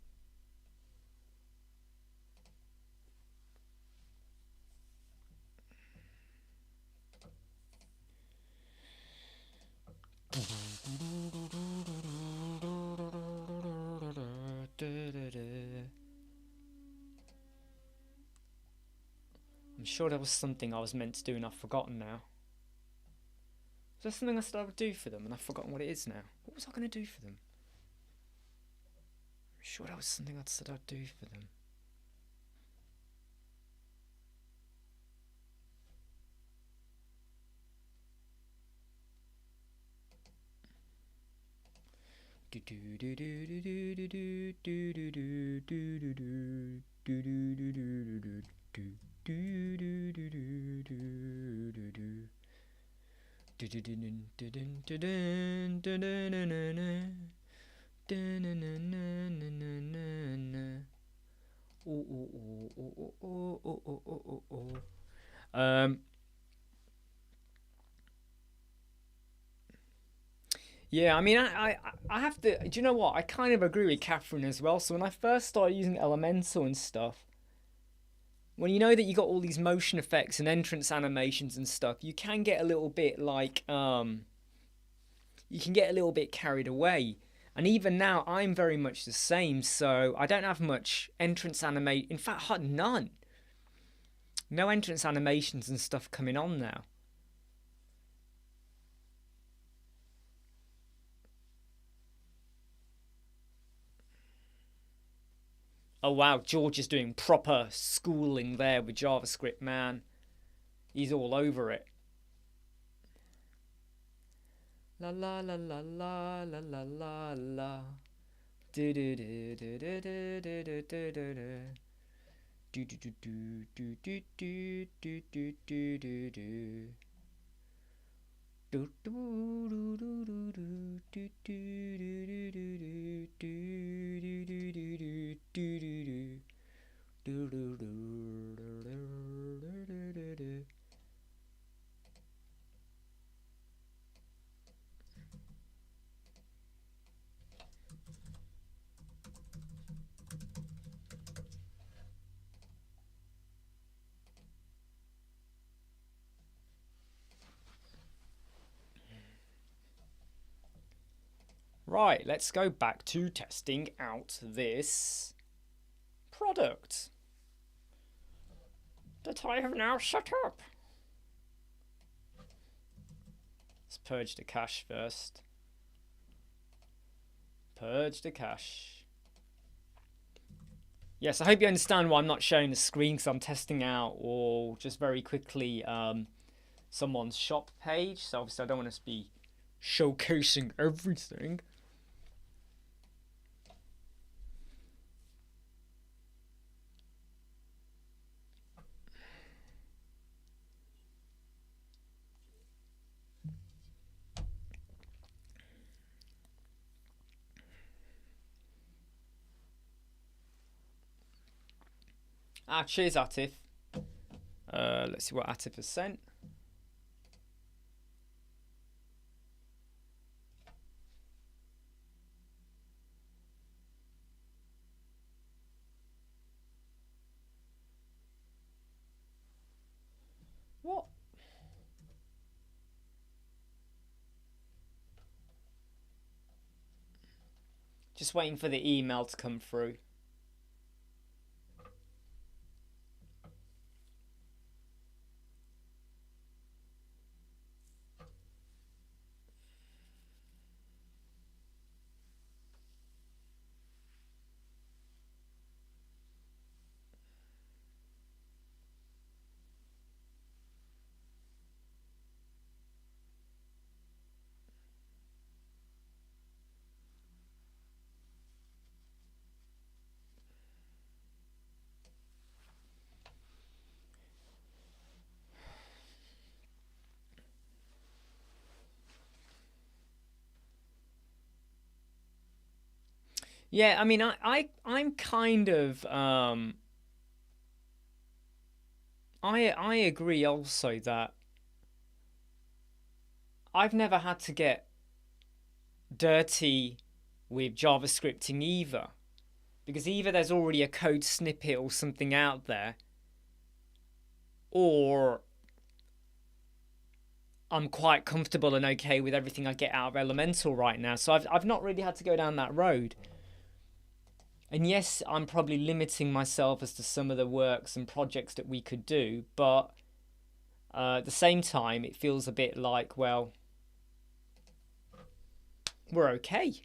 I'm sure there was something I was meant to do and I've forgotten now. Was there something I said I would do for them and I've forgotten what it is now? What was I going to do for them? I'm sure there was something I said I'd do for them. Yeah, I mean, I have to. Do you know what? I kind of agree with Catherine as well. So when I first started using Elementor and stuff, when you know that you got all these motion effects and entrance animations and stuff, you can get a little bit like you can get a little bit carried away. And even now, I'm very much the same. So I don't have much entrance animate. In fact, none. No entrance animations and stuff coming on now. Oh wow, George is doing proper schooling there with JavaScript, man. He's all over it. La la la la la la la la la. Do do do do do do do do do do. Do do do do do do do do do do do do. Do do do do do do do do do do do do. Right, let's go back to testing out this product that I have now set up. Let's purge the cache first. Purge the cache. Yes, I hope you understand why I'm not showing the screen, because I'm testing out, or just very quickly, someone's shop page. So obviously I don't want to be showcasing everything. Cheers, Atif. Let's see what Atif has sent. What? Just waiting for the email to come through. Yeah, I mean, I'm kind of I agree also that I've never had to get dirty with JavaScripting either, because either there's already a code snippet or something out there, or I'm quite comfortable and okay with everything I get out of Elementor right now. So I've not really had to go down that road. And yes, I'm probably limiting myself as to some of the works and projects that we could do, but at the same time, it feels a bit like, well, we're okay.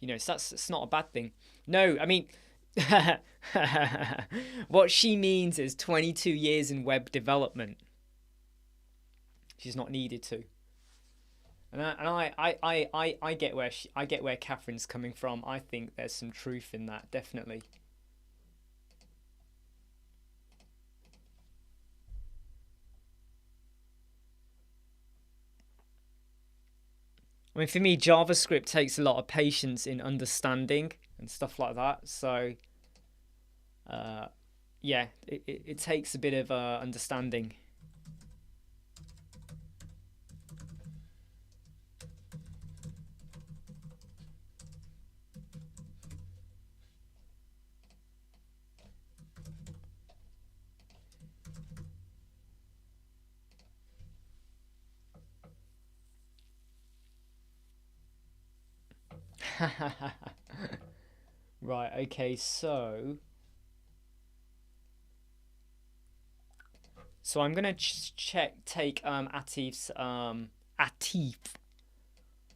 You know, so it's not a bad thing. No, I mean, what she means is 22 years in web development. She's not needed to. And I get where Catherine's coming from. I think there's some truth in that, definitely. I mean, for me, JavaScript takes a lot of patience in understanding and stuff like that. So, yeah, it takes a bit of understanding. Right, okay, so I'm gonna take Atif's Atif,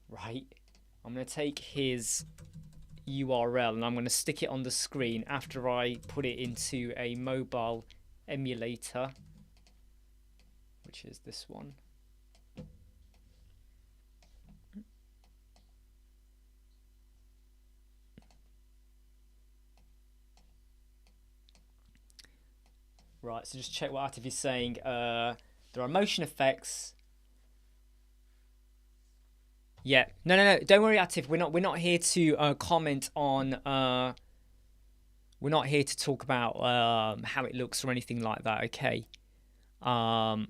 right? I'm gonna take his URL and I'm gonna stick it on the screen after I put it into a mobile emulator, which is this one. Right, so just check what Atif is saying. There are motion effects. Yeah, no. Don't worry, Atif. We're not here to comment on. We're not here to talk about how it looks or anything like that. Okay. So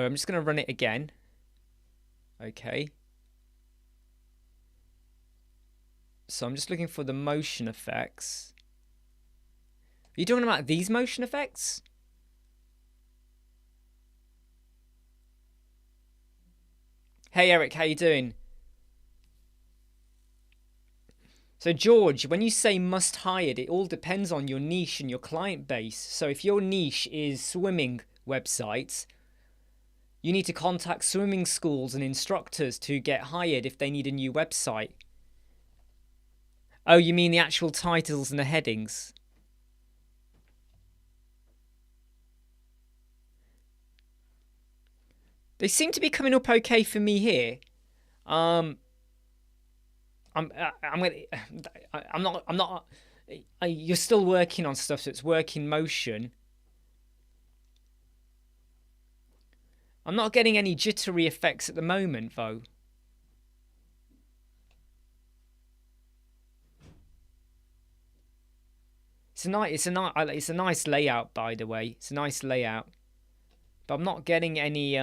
I'm just gonna run it again. Okay. So I'm just looking for the motion effects. Are you talking about these motion effects? Hey Eric, how you doing? So George, when you say must hired, it all depends on your niche and your client base. So if your niche is swimming websites, you need to contact swimming schools and instructors to get hired if they need a new website. Oh, you mean the actual titles and the headings? They seem to be coming up okay for me here. I'm not. You're still working on stuff, so it's work in motion. I'm not getting any jittery effects at the moment, though. It's a nice layout, by the way. It's a nice layout. But I'm not getting any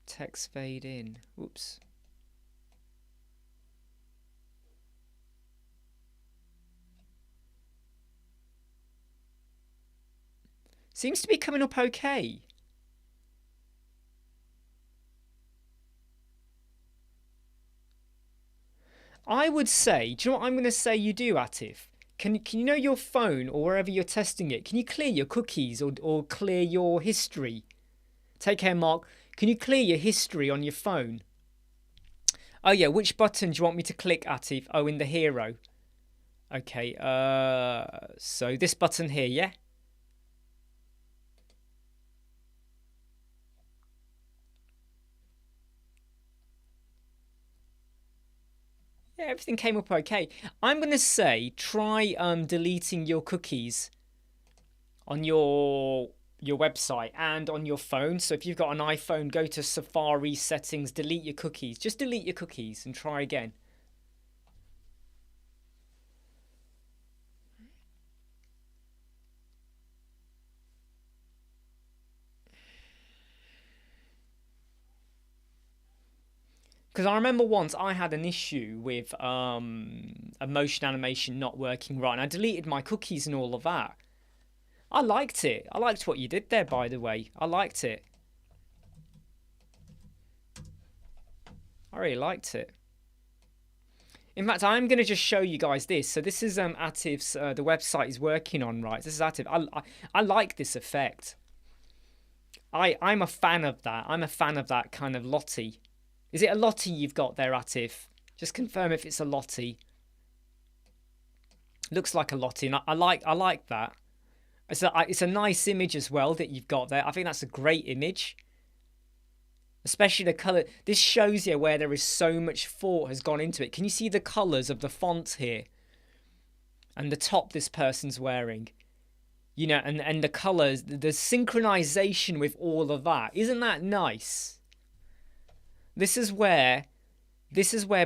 text fade in. Oops. Seems to be coming up okay. I would say, do you know what I'm going to say you do, Atif? Can you know your phone or wherever you're testing it, can you clear your cookies or clear your history? Take care, Mark. Can you clear your history on your phone? Oh yeah, which button do you want me to click, Atif? Oh, in the hero. Okay, so this button here, yeah? Yeah, everything came up okay. I'm going to say try deleting your cookies on your website and on your phone. So if you've got an iPhone, go to Safari settings, delete your cookies. Just delete your cookies and try again. Because I remember once I had an issue with a motion animation not working right, and I deleted my cookies and all of that. I liked it. I liked what you did there, by the way. I liked it. I really liked it. In fact, I'm going to just show you guys this. So this is Atif's, the website he's working on, right? This is Atif. I like this effect. I'm a fan of that. I'm a fan of that kind of Lottie. Is it a Lottie you've got there, Atif? Just confirm if it's a Lottie. Looks like a Lottie, and I like that. It's a nice image as well that you've got there. I think that's a great image. Especially the colour. This shows you where there is so much thought has gone into it. Can you see the colours of the font here? And the top this person's wearing. You know, and the colours, the synchronization with all of that. Isn't that nice? This is where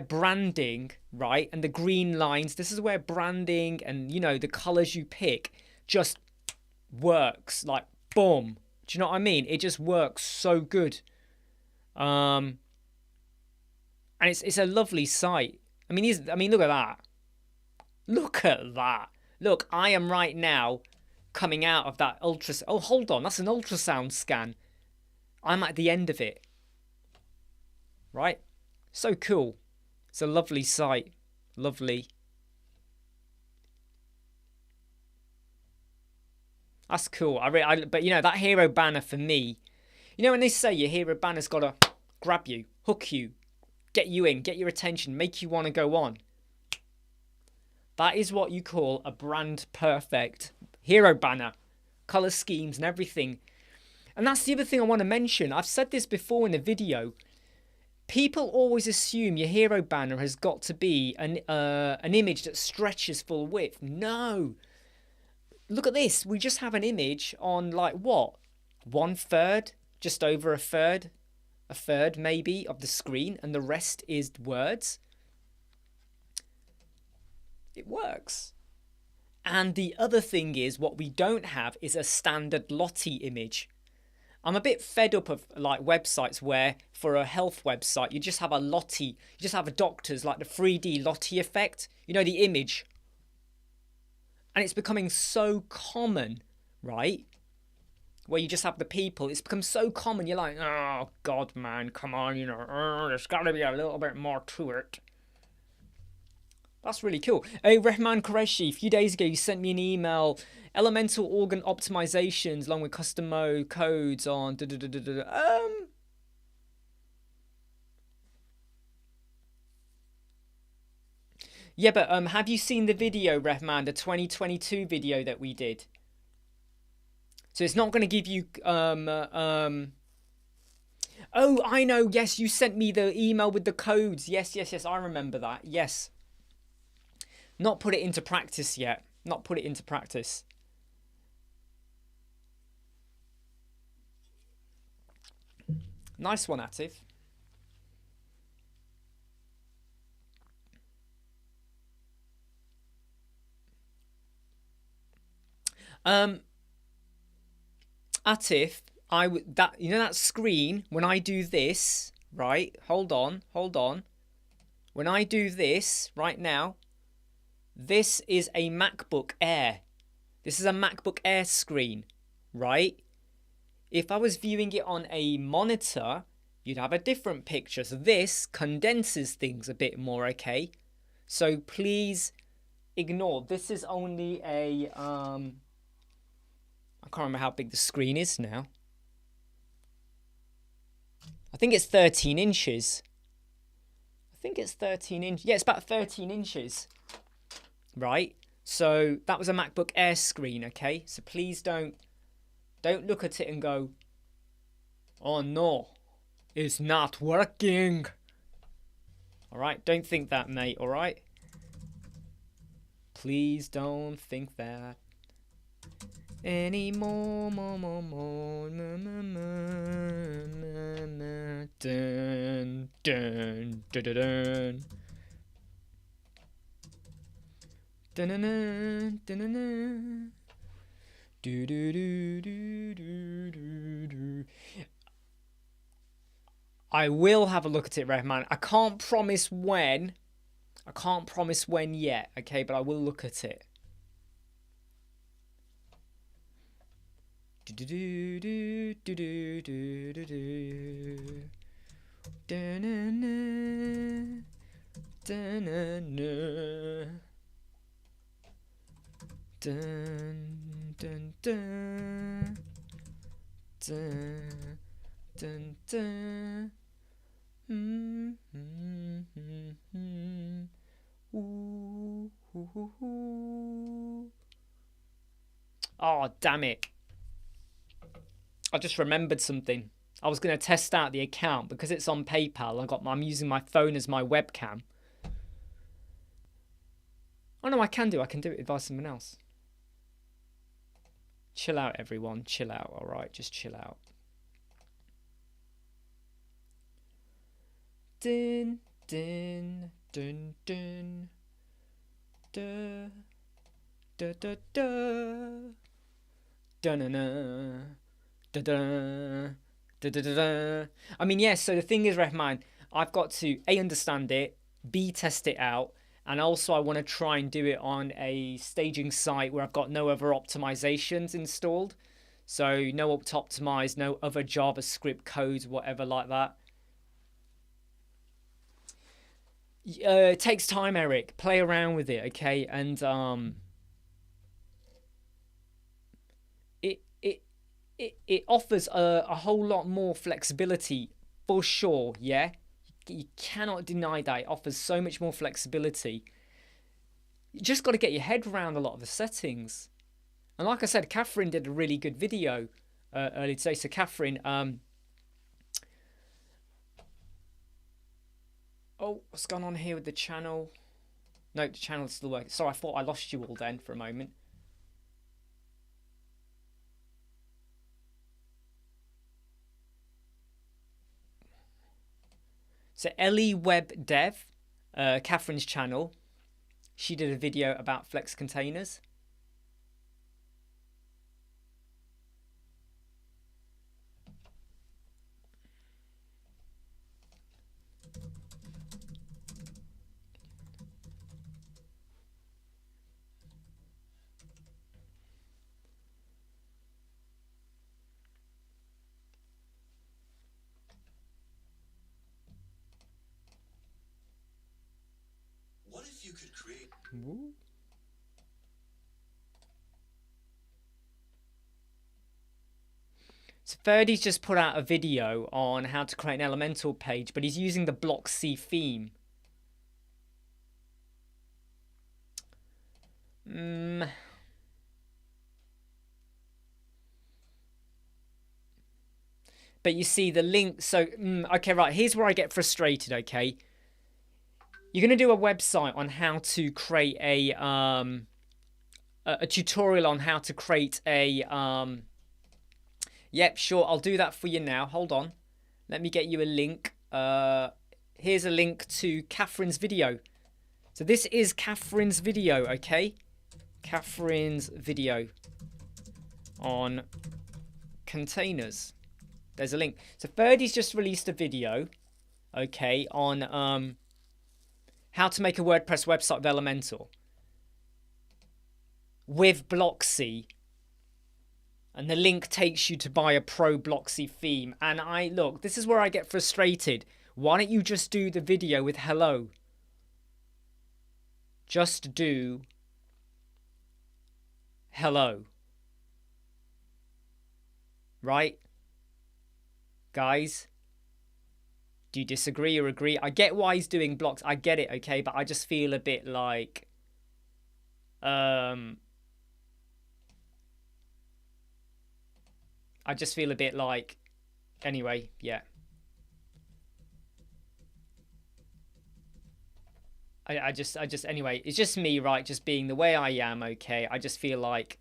branding, right? And the green lines, this is where branding and, you know, the colours you pick just works. Like, boom. Do you know what I mean? It just works so good. And it's a lovely site. I mean, look at that. Look at that. Look, I am right now coming out of that ultrasound. Oh, hold on. That's an ultrasound scan. I'm at the end of it. Right? So cool. It's a lovely site. Lovely. That's cool. But, you know, that hero banner for me, you know when they say your hero banner's got to grab you, hook you, get you in, get your attention, make you want to go on. That is what you call a brand perfect hero banner. Colour schemes and everything. And that's the other thing I want to mention. I've said this before in a video. People always assume your hero banner has got to be an image that stretches full width. No. Look at this. We just have an image on like what? 1/3? Just over a third maybe of the screen, and the rest is words. It works. And the other thing is, what we don't have is a standard Lottie image. I'm a bit fed up of like websites where for a health website you just have a Lottie, you just have a doctor's, like the 3D Lottie effect, you know, the image. And it's becoming so common, right? Where you just have the people, it's become so common, you're like, oh God, man, come on, you know, there's got to be a little bit more to it. That's really cool. Hey, Rehman Qureshi, a few days ago you sent me an email, elemental organ optimizations along with custom mode codes on Yeah, but have you seen the video, Rehman, the 2022 video that we did? So it's not going to give you oh, I know. Yes, you sent me the email with the codes. Yes, I remember that. Yes. Not put it into practice yet. Not put it into practice. Nice one, Atif. Atif, you know that screen when I do this, right? Hold on. When I do this right now, this is a MacBook Air. This is a MacBook Air screen, right? If I was viewing it on a monitor, you'd have a different picture. So this condenses things a bit more, okay? So please ignore. This is only a I can't remember how big the screen is now. I think it's 13 inches. Yeah, it's about 13 inches. Right? So that was a MacBook Air screen, okay? So please don't look at it and go, oh no, it's not working. Alright? Don't think that, mate, alright? Please don't think that. Anymore, more, dun, dun, dun, dun, dun, dun, dun, do do do do do do. I will have a look at it, Rehman. I can't promise when. I can't promise when yet, okay? But I will look at it. Do do do do do do do do. Da-na-na. Dun, dun, dun. Dun, dun, dun. Ooh, ooh, ooh, ooh. Oh, damn it. I just remembered something. I was going to test out the account because it's on PayPal. I'm using my phone as my webcam. Oh no, I can do it by someone else. Chill out, everyone. Chill out, alright? Just chill out. Dun, dun, dun, dun. Da, da, da, da. Da-na-na. Da-da. Da-da-da-da. I mean, yes, so the thing is, Rahman, I've got to A, understand it, B, test it out, and also I want to try and do it on a staging site where I've got no other optimizations installed. So no opt-optimize, no other JavaScript codes, whatever like that. It takes time, Eric. Play around with it, okay? And it offers a whole lot more flexibility for sure, yeah? You cannot deny that. It offers so much more flexibility. You just got to get your head around a lot of the settings. And like I said, Catherine did a really good video earlier today. So Catherine, oh, what's going on here with the channel? No, the channel's still working. Sorry, I thought I lost you all then for a moment. So Ellie Web Dev, Catherine's channel, she did a video about Flex containers. What if you could create... Ooh. So Ferdy's just put out a video on how to create an Elementor page, but he's using the Block C theme. But you see the link. So, okay, right. Here's where I get frustrated, okay? You're going to do a website on how to create a tutorial on how to create a... Yep, sure. I'll do that for you now. Hold on. Let me get you a link. Here's a link to Catherine's video. So this is Catherine's video, okay? Catherine's video on containers. There's a link. So Ferdy's just released a video, okay, on how to make a WordPress website with Elementor with Block C. And the link takes you to buy a Pro Block C theme. And look, this is where I get frustrated. Why don't you just do the video with hello? Just do hello. Right? Guys? Do you disagree or agree? I get why he's doing blocks. I get it, okay? But I just feel a bit like... I just feel a bit like... Anyway, yeah. I just, anyway, it's just me, right? Just being the way I am, okay? I just feel like...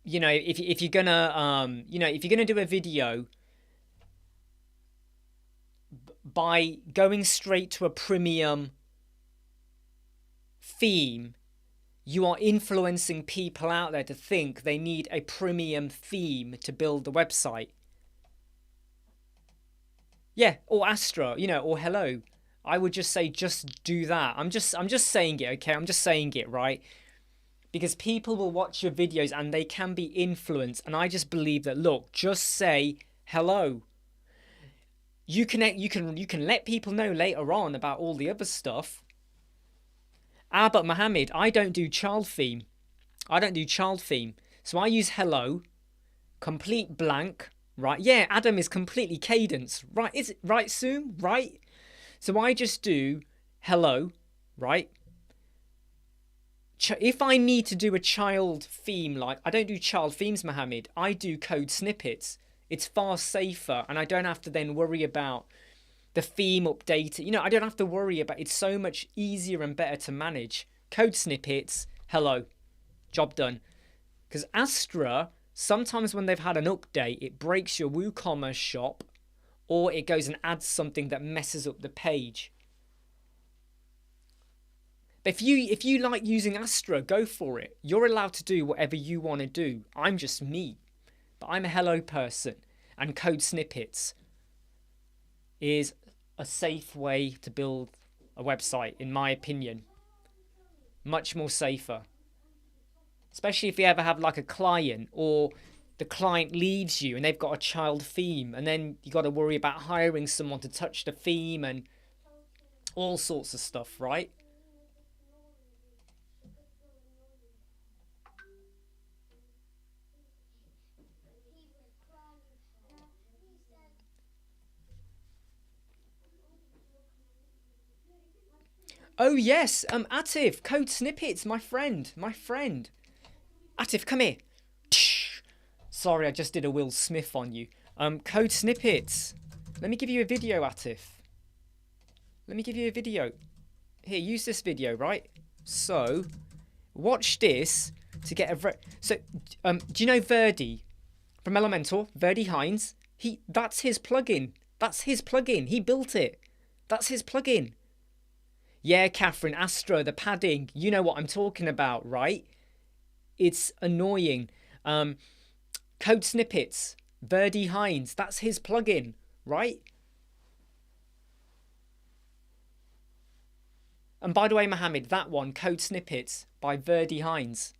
you know, if you're gonna, you know, if you're gonna do a video by going straight to a premium theme, you are influencing people out there to think they need a premium theme to build the website. Yeah, or Astra, you know, or hello. I would just say just do that. I'm just saying it, okay? I'm just saying it, right? because people will watch your videos and they can be influenced. And I just believe that, look, just say hello. You can let people know later on about all the other stuff. But Mohammed, I don't do child theme. So I use hello, complete blank, right? Yeah, Adam is completely cadence, right? Is it right, Zoom? Right? So I just do hello, right? If I need to do a child theme, like, I don't do child themes, Mohammed. I do code snippets. It's far safer, and I don't have to then worry about the theme update. I don't have to worry about. It's so much easier and better to manage. Code snippets, hello, job done. Because Astra, sometimes when they've had an update, it breaks your WooCommerce shop, or it goes and adds something that messes up the page. If you like using Astra, go for it. You're allowed to do whatever you want to do. I'm just me. But I'm a hello person. And code snippets is a safe way to build a website, in my opinion. Much more safer. Especially if you ever have like a client, or the client leaves you and they've got a child theme, and then you got to worry about hiring someone to touch the theme and all sorts of stuff, right? Oh yes, Atif, code snippets, my friend. Atif, come here. Sorry, I just did a Will Smith on you. Code snippets. Let me give you a video, Atif. Let me give you a video. Here, use this video, right? So, watch this to get a... do you know Verdi from Elementor? Verdi Hines? That's his plugin. He built it. That's his plugin. Yeah, Catherine, Astra, the padding. You know what I'm talking about, right? It's annoying. Code snippets. Verdi Hines. That's his plugin, right? And by the way, Mohammed, that one, Code Snippets by Verdi Hines.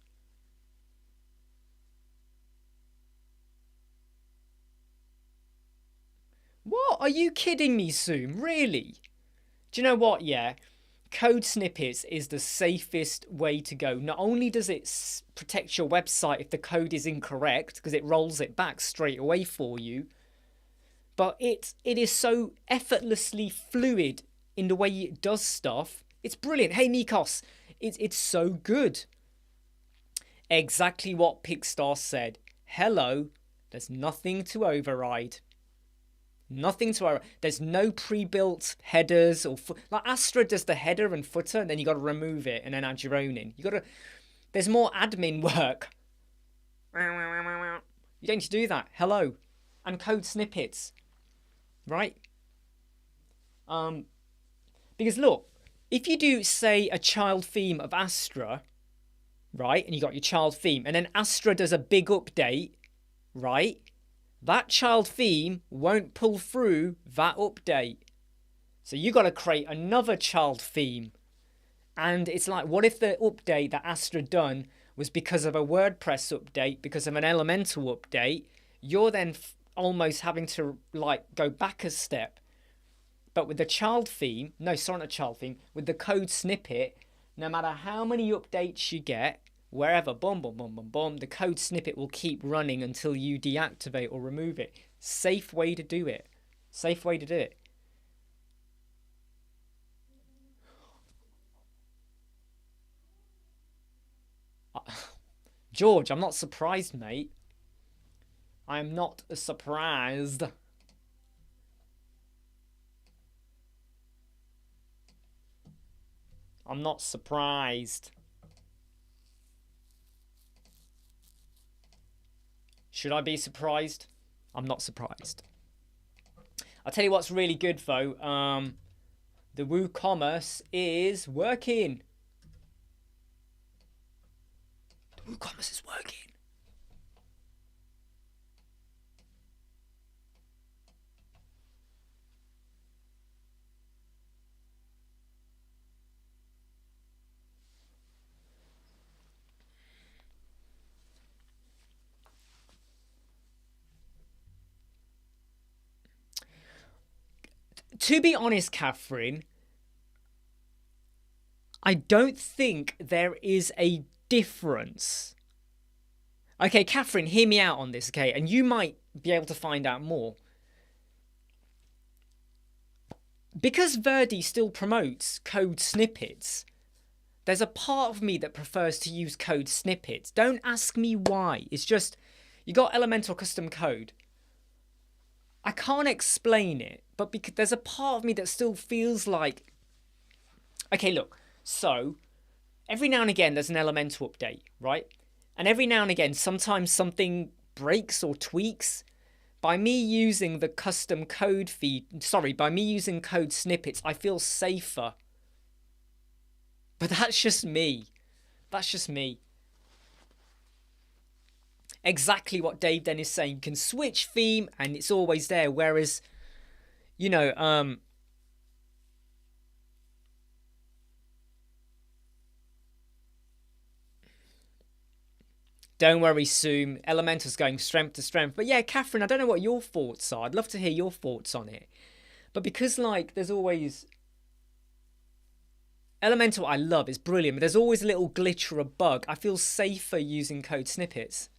What? Are you kidding me, Zoom? Really? Do you know what? Yeah. Code snippets is the safest way to go. Not only does it protect your website if the code is incorrect, because it rolls it back straight away for you, but it is so effortlessly fluid in the way it does stuff. It's brilliant. Hey, Nikos, it's so good. Exactly what Pickstar said. Hello, there's nothing to override. There's no pre-built headers or like Astra does the header and footer, and then you got to remove it and then add your own in. There's more admin work. You don't need to do that. Hello, and code snippets, right? Because look, if you do say a child theme of Astra, right, and you got your child theme, and then Astra does a big update, right? That child theme won't pull through that update. So you got to create another child theme. And it's like, what if the update that Astra done was because of a WordPress update, because of an Elementor update? You're then almost having to like go back a step. But with the child theme, with the code snippet, no matter how many updates you get, wherever, boom, boom, boom, boom, boom, the code snippet will keep running until you deactivate or remove it. Safe way to do it. George, I'm not surprised, mate. I am not surprised. I'm not surprised. Should I be surprised? I'm not surprised. I'll tell you what's really good though. The WooCommerce is working. The WooCommerce is working. To be honest, Catherine, I don't think there is a difference. Okay, Catherine, hear me out on this, okay? And you might be able to find out more. Because Verdi still promotes code snippets, there's a part of me that prefers to use code snippets. Don't ask me why. It's just, you got Elementor custom code. I can't explain it, but because there's a part of me that still feels like... Okay, look. So, every now and again, there's an Elementor update, right? And every now and again, sometimes something breaks or tweaks. By me using the custom code by me using code snippets, I feel safer. But that's just me. That's just me. Exactly what Dave then is saying. You can switch theme and it's always there. Whereas, you know, don't worry, Soom. Elementor's going strength to strength. But yeah, Catherine, I don't know what your thoughts are. I'd love to hear your thoughts on it. But because, like, there's always... Elementor I love, it's brilliant, but there's always a little glitch or a bug. I feel safer using code snippets.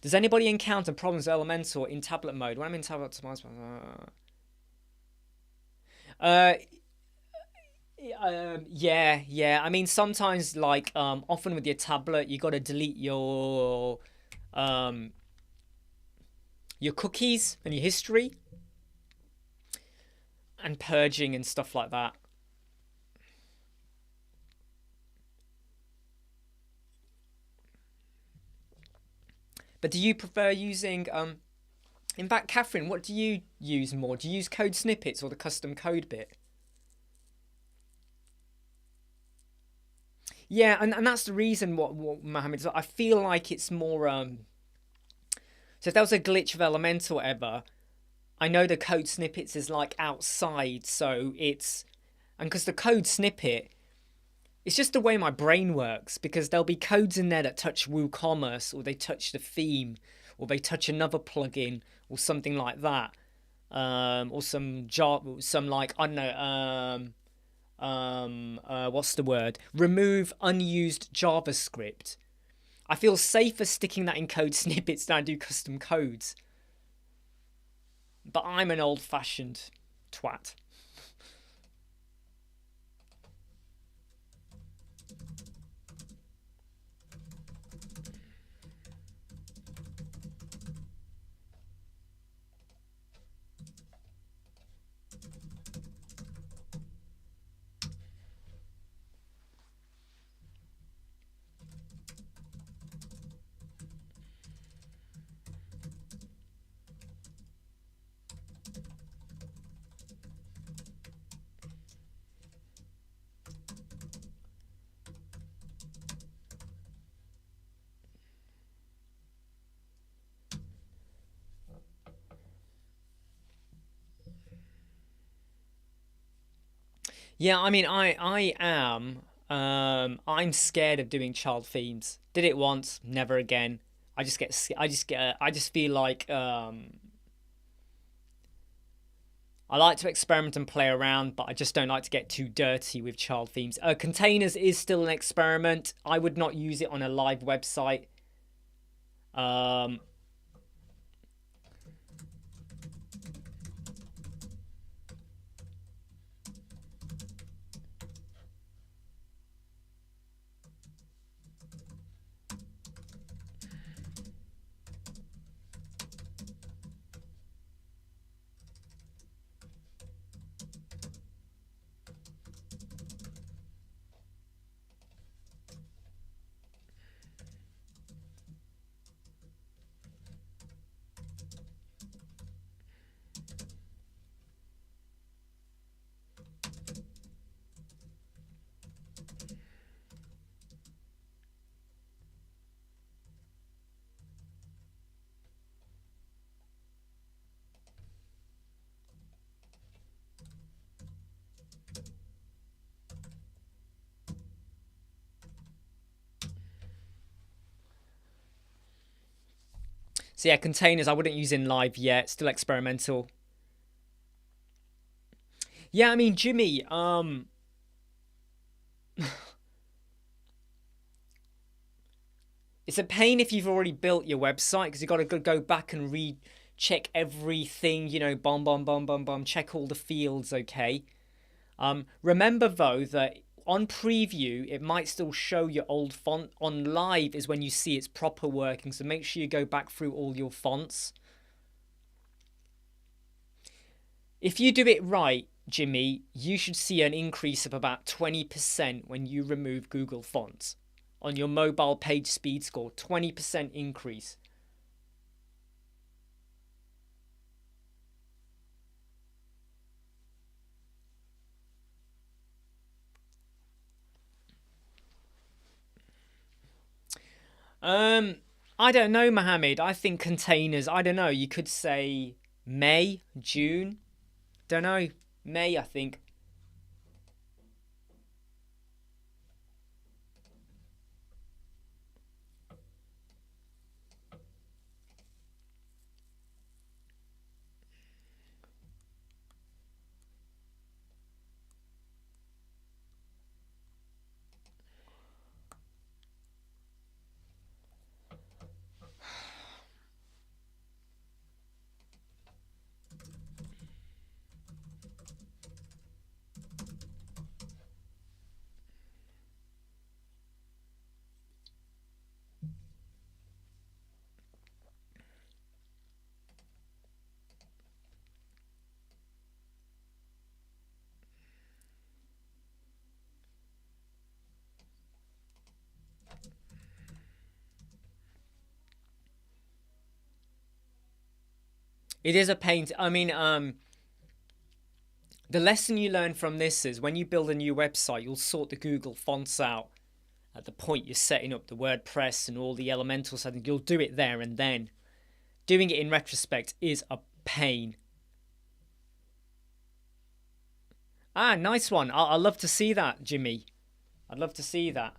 Does anybody encounter problems with Elementor in tablet mode? When I'm in tablet... yeah. I mean, sometimes, like, often with your tablet, you got to delete your cookies and your history and purging and stuff like that. But do you prefer using in fact, Catherine, what do you use more? Do you use code snippets or the custom code bit? Yeah, and that's the reason what Mohammed, I feel like it's more so if there was a glitch of Elementor or whatever, I know the code snippets is like outside, so it's, and because the code snippet, it's just the way my brain works, because there'll be codes in there that touch WooCommerce, or they touch the theme, or they touch another plugin, or something like that, or some like, I don't know, what's the word? Remove unused JavaScript. I feel safer sticking that in code snippets than I do custom codes. But I'm an old-fashioned twat. Yeah, I mean, I am. I'm scared of doing child themes. Did it once, never again. I just feel like I like to experiment and play around, but I just don't like to get too dirty with child themes. Containers is still an experiment. I would not use it on a live website. So yeah, containers I wouldn't use in live yet. Still experimental. Yeah, I mean, Jimmy, it's a pain if you've already built your website because you've got to go back and recheck everything, you know, bomb, bomb, bomb, bomb, bomb, check all the fields, okay? Remember though that on preview it might still show your old font. On live is when you see it's proper working, so make sure you go back through all your fonts. If you do it right, Jimmy, you should see an increase of about 20% when you remove Google Fonts. On your mobile page speed score, 20% increase. I don't know, Mohammed. I think containers, I don't know, you could say May, June. Don't know. May, I think. It is a pain. I mean, the lesson you learn from this is when you build a new website, you'll sort the Google fonts out at the point you're setting up the WordPress and all the elemental settings. You'll do it there and then. Doing it in retrospect is a pain. Ah, nice one. I'd love to see that, Jimmy. I'd love to see that.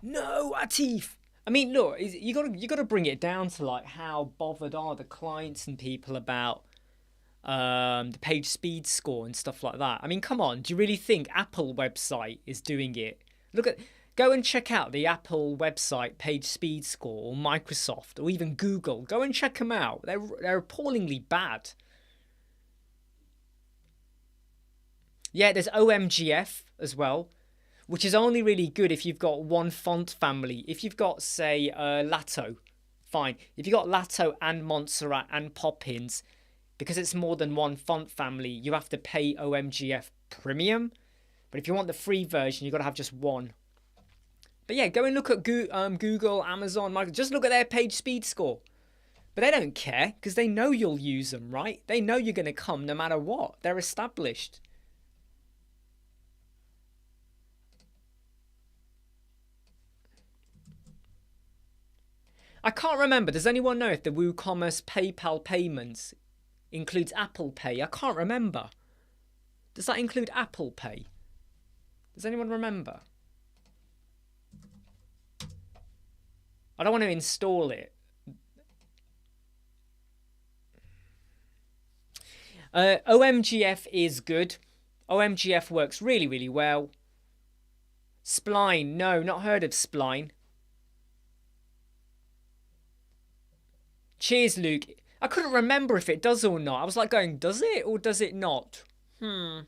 No, Atif. I mean, look, you got to bring it down to like how bothered are the clients and people about the page speed score and stuff like that. I mean, come on, do you really think Apple website is doing it? Go and check out the Apple website page speed score, or Microsoft, or even Google. Go and check them out. They're appallingly bad. Yeah, there's OMGF as well, which is only really good if you've got one font family. If you've got, say, Lato, fine. If you've got Lato and Montserrat and Poppins, because it's more than one font family, you have to pay OMGF Premium. But if you want the free version, you've got to have just one. But yeah, go and look at Google, Amazon, Microsoft. Just look at their page speed score. But they don't care because they know you'll use them, right? They know you're going to come no matter what. They're established. I can't remember. Does anyone know if the WooCommerce PayPal payments includes Apple Pay? I can't remember. Does that include Apple Pay? Does anyone remember? I don't want to install it. OMGF is good. OMGF works really, really well. Spline. No, not heard of Spline. Cheers, Luke. I couldn't remember if it does or not. I was like going, does it or does it not? Couldn't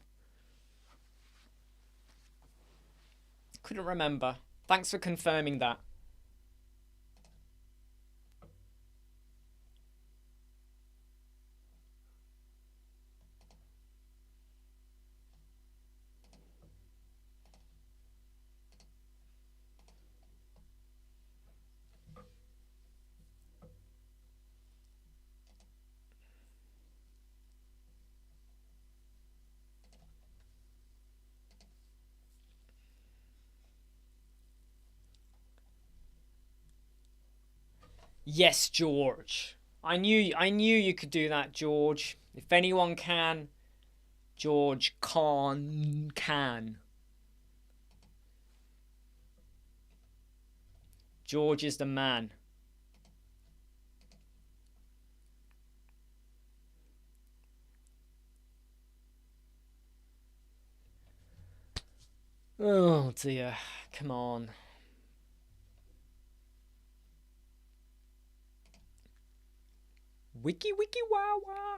remember. Thanks for confirming that. Yes, George. I knew you could do that, George. If anyone can, George can. George is the man. Oh dear, come on. Wiki wiki wah wah.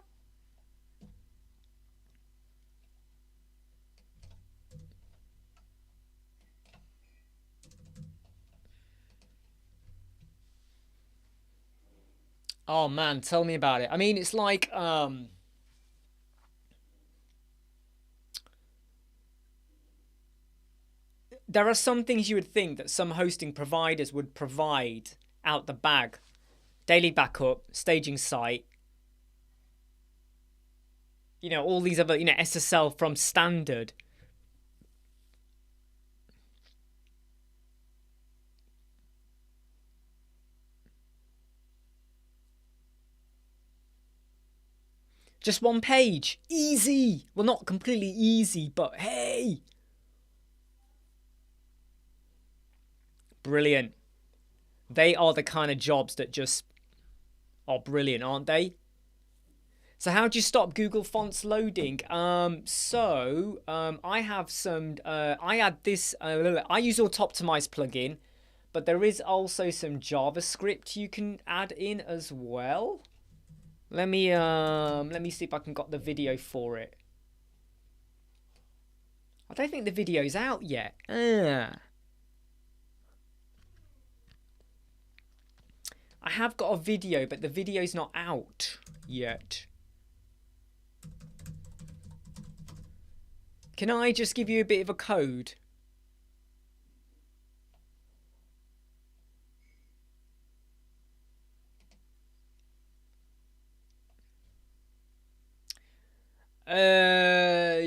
Oh man, tell me about it. I mean, it's like there are some things you would think that some hosting providers would provide out the bag. Daily backup, staging site, you know, all these other, you know, SSL from standard. Just one page. Easy. Well, not completely easy, but hey. Brilliant. They are the kind of jobs that just are brilliant, aren't they? So how do you stop Google Fonts loading? I have some, I add this, I use Auto-Optimize plugin, but there is also some JavaScript you can add in as well. Let me see if I can got the video for it. I don't think the video's out yet. I have got a video, but the video's not out yet. Can I just give you a bit of a code? Yeah,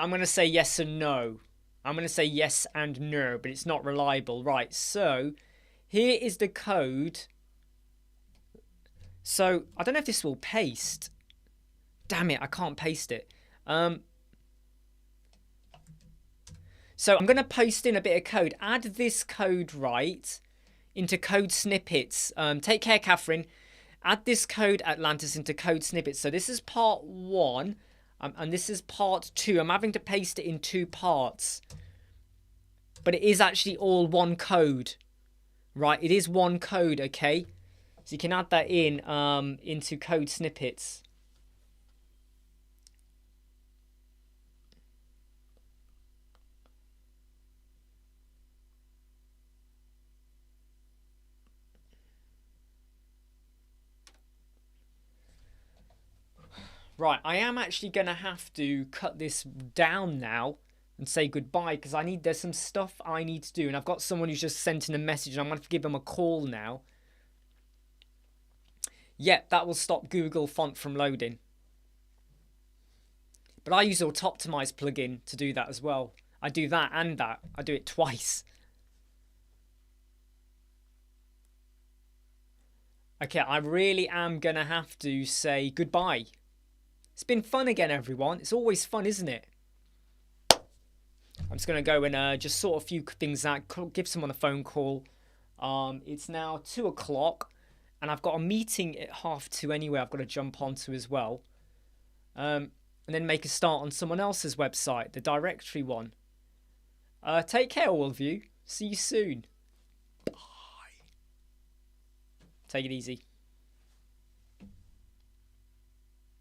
I'm going to say yes and no. I'm going to say yes and no, but it's not reliable. Right, so here is the code. So I don't know if this will paste. Damn it, I can't paste it. So I'm going to post in a bit of code. Add this code right into code snippets. Take care, Catherine. Add this code, Atlantis, into code snippets. So this is part 1, and this is part 2. I'm having to paste it in 2 parts. But it is actually all one code. Right, it is one code, okay? So you can add that in into code snippets. Right, I am actually going to have to cut this down now and say goodbye because there's some stuff I need to do. And I've got someone who's just sent in a message and I'm going to have to give them a call now. Yeah, that will stop Google Font from loading. But I use Auto-Optimize plugin to do that as well. I do that and that. I do it twice. Okay, I really am going to have to say goodbye. It's been fun again, everyone. It's always fun, isn't it? I'm just going to go and just sort a few things out, give someone a phone call. It's now 2 o'clock, and I've got a meeting at 2:30 anyway I've got to jump onto as well. And then make a start on someone else's website, the directory one. Take care, all of you. See you soon. Bye. Take it easy.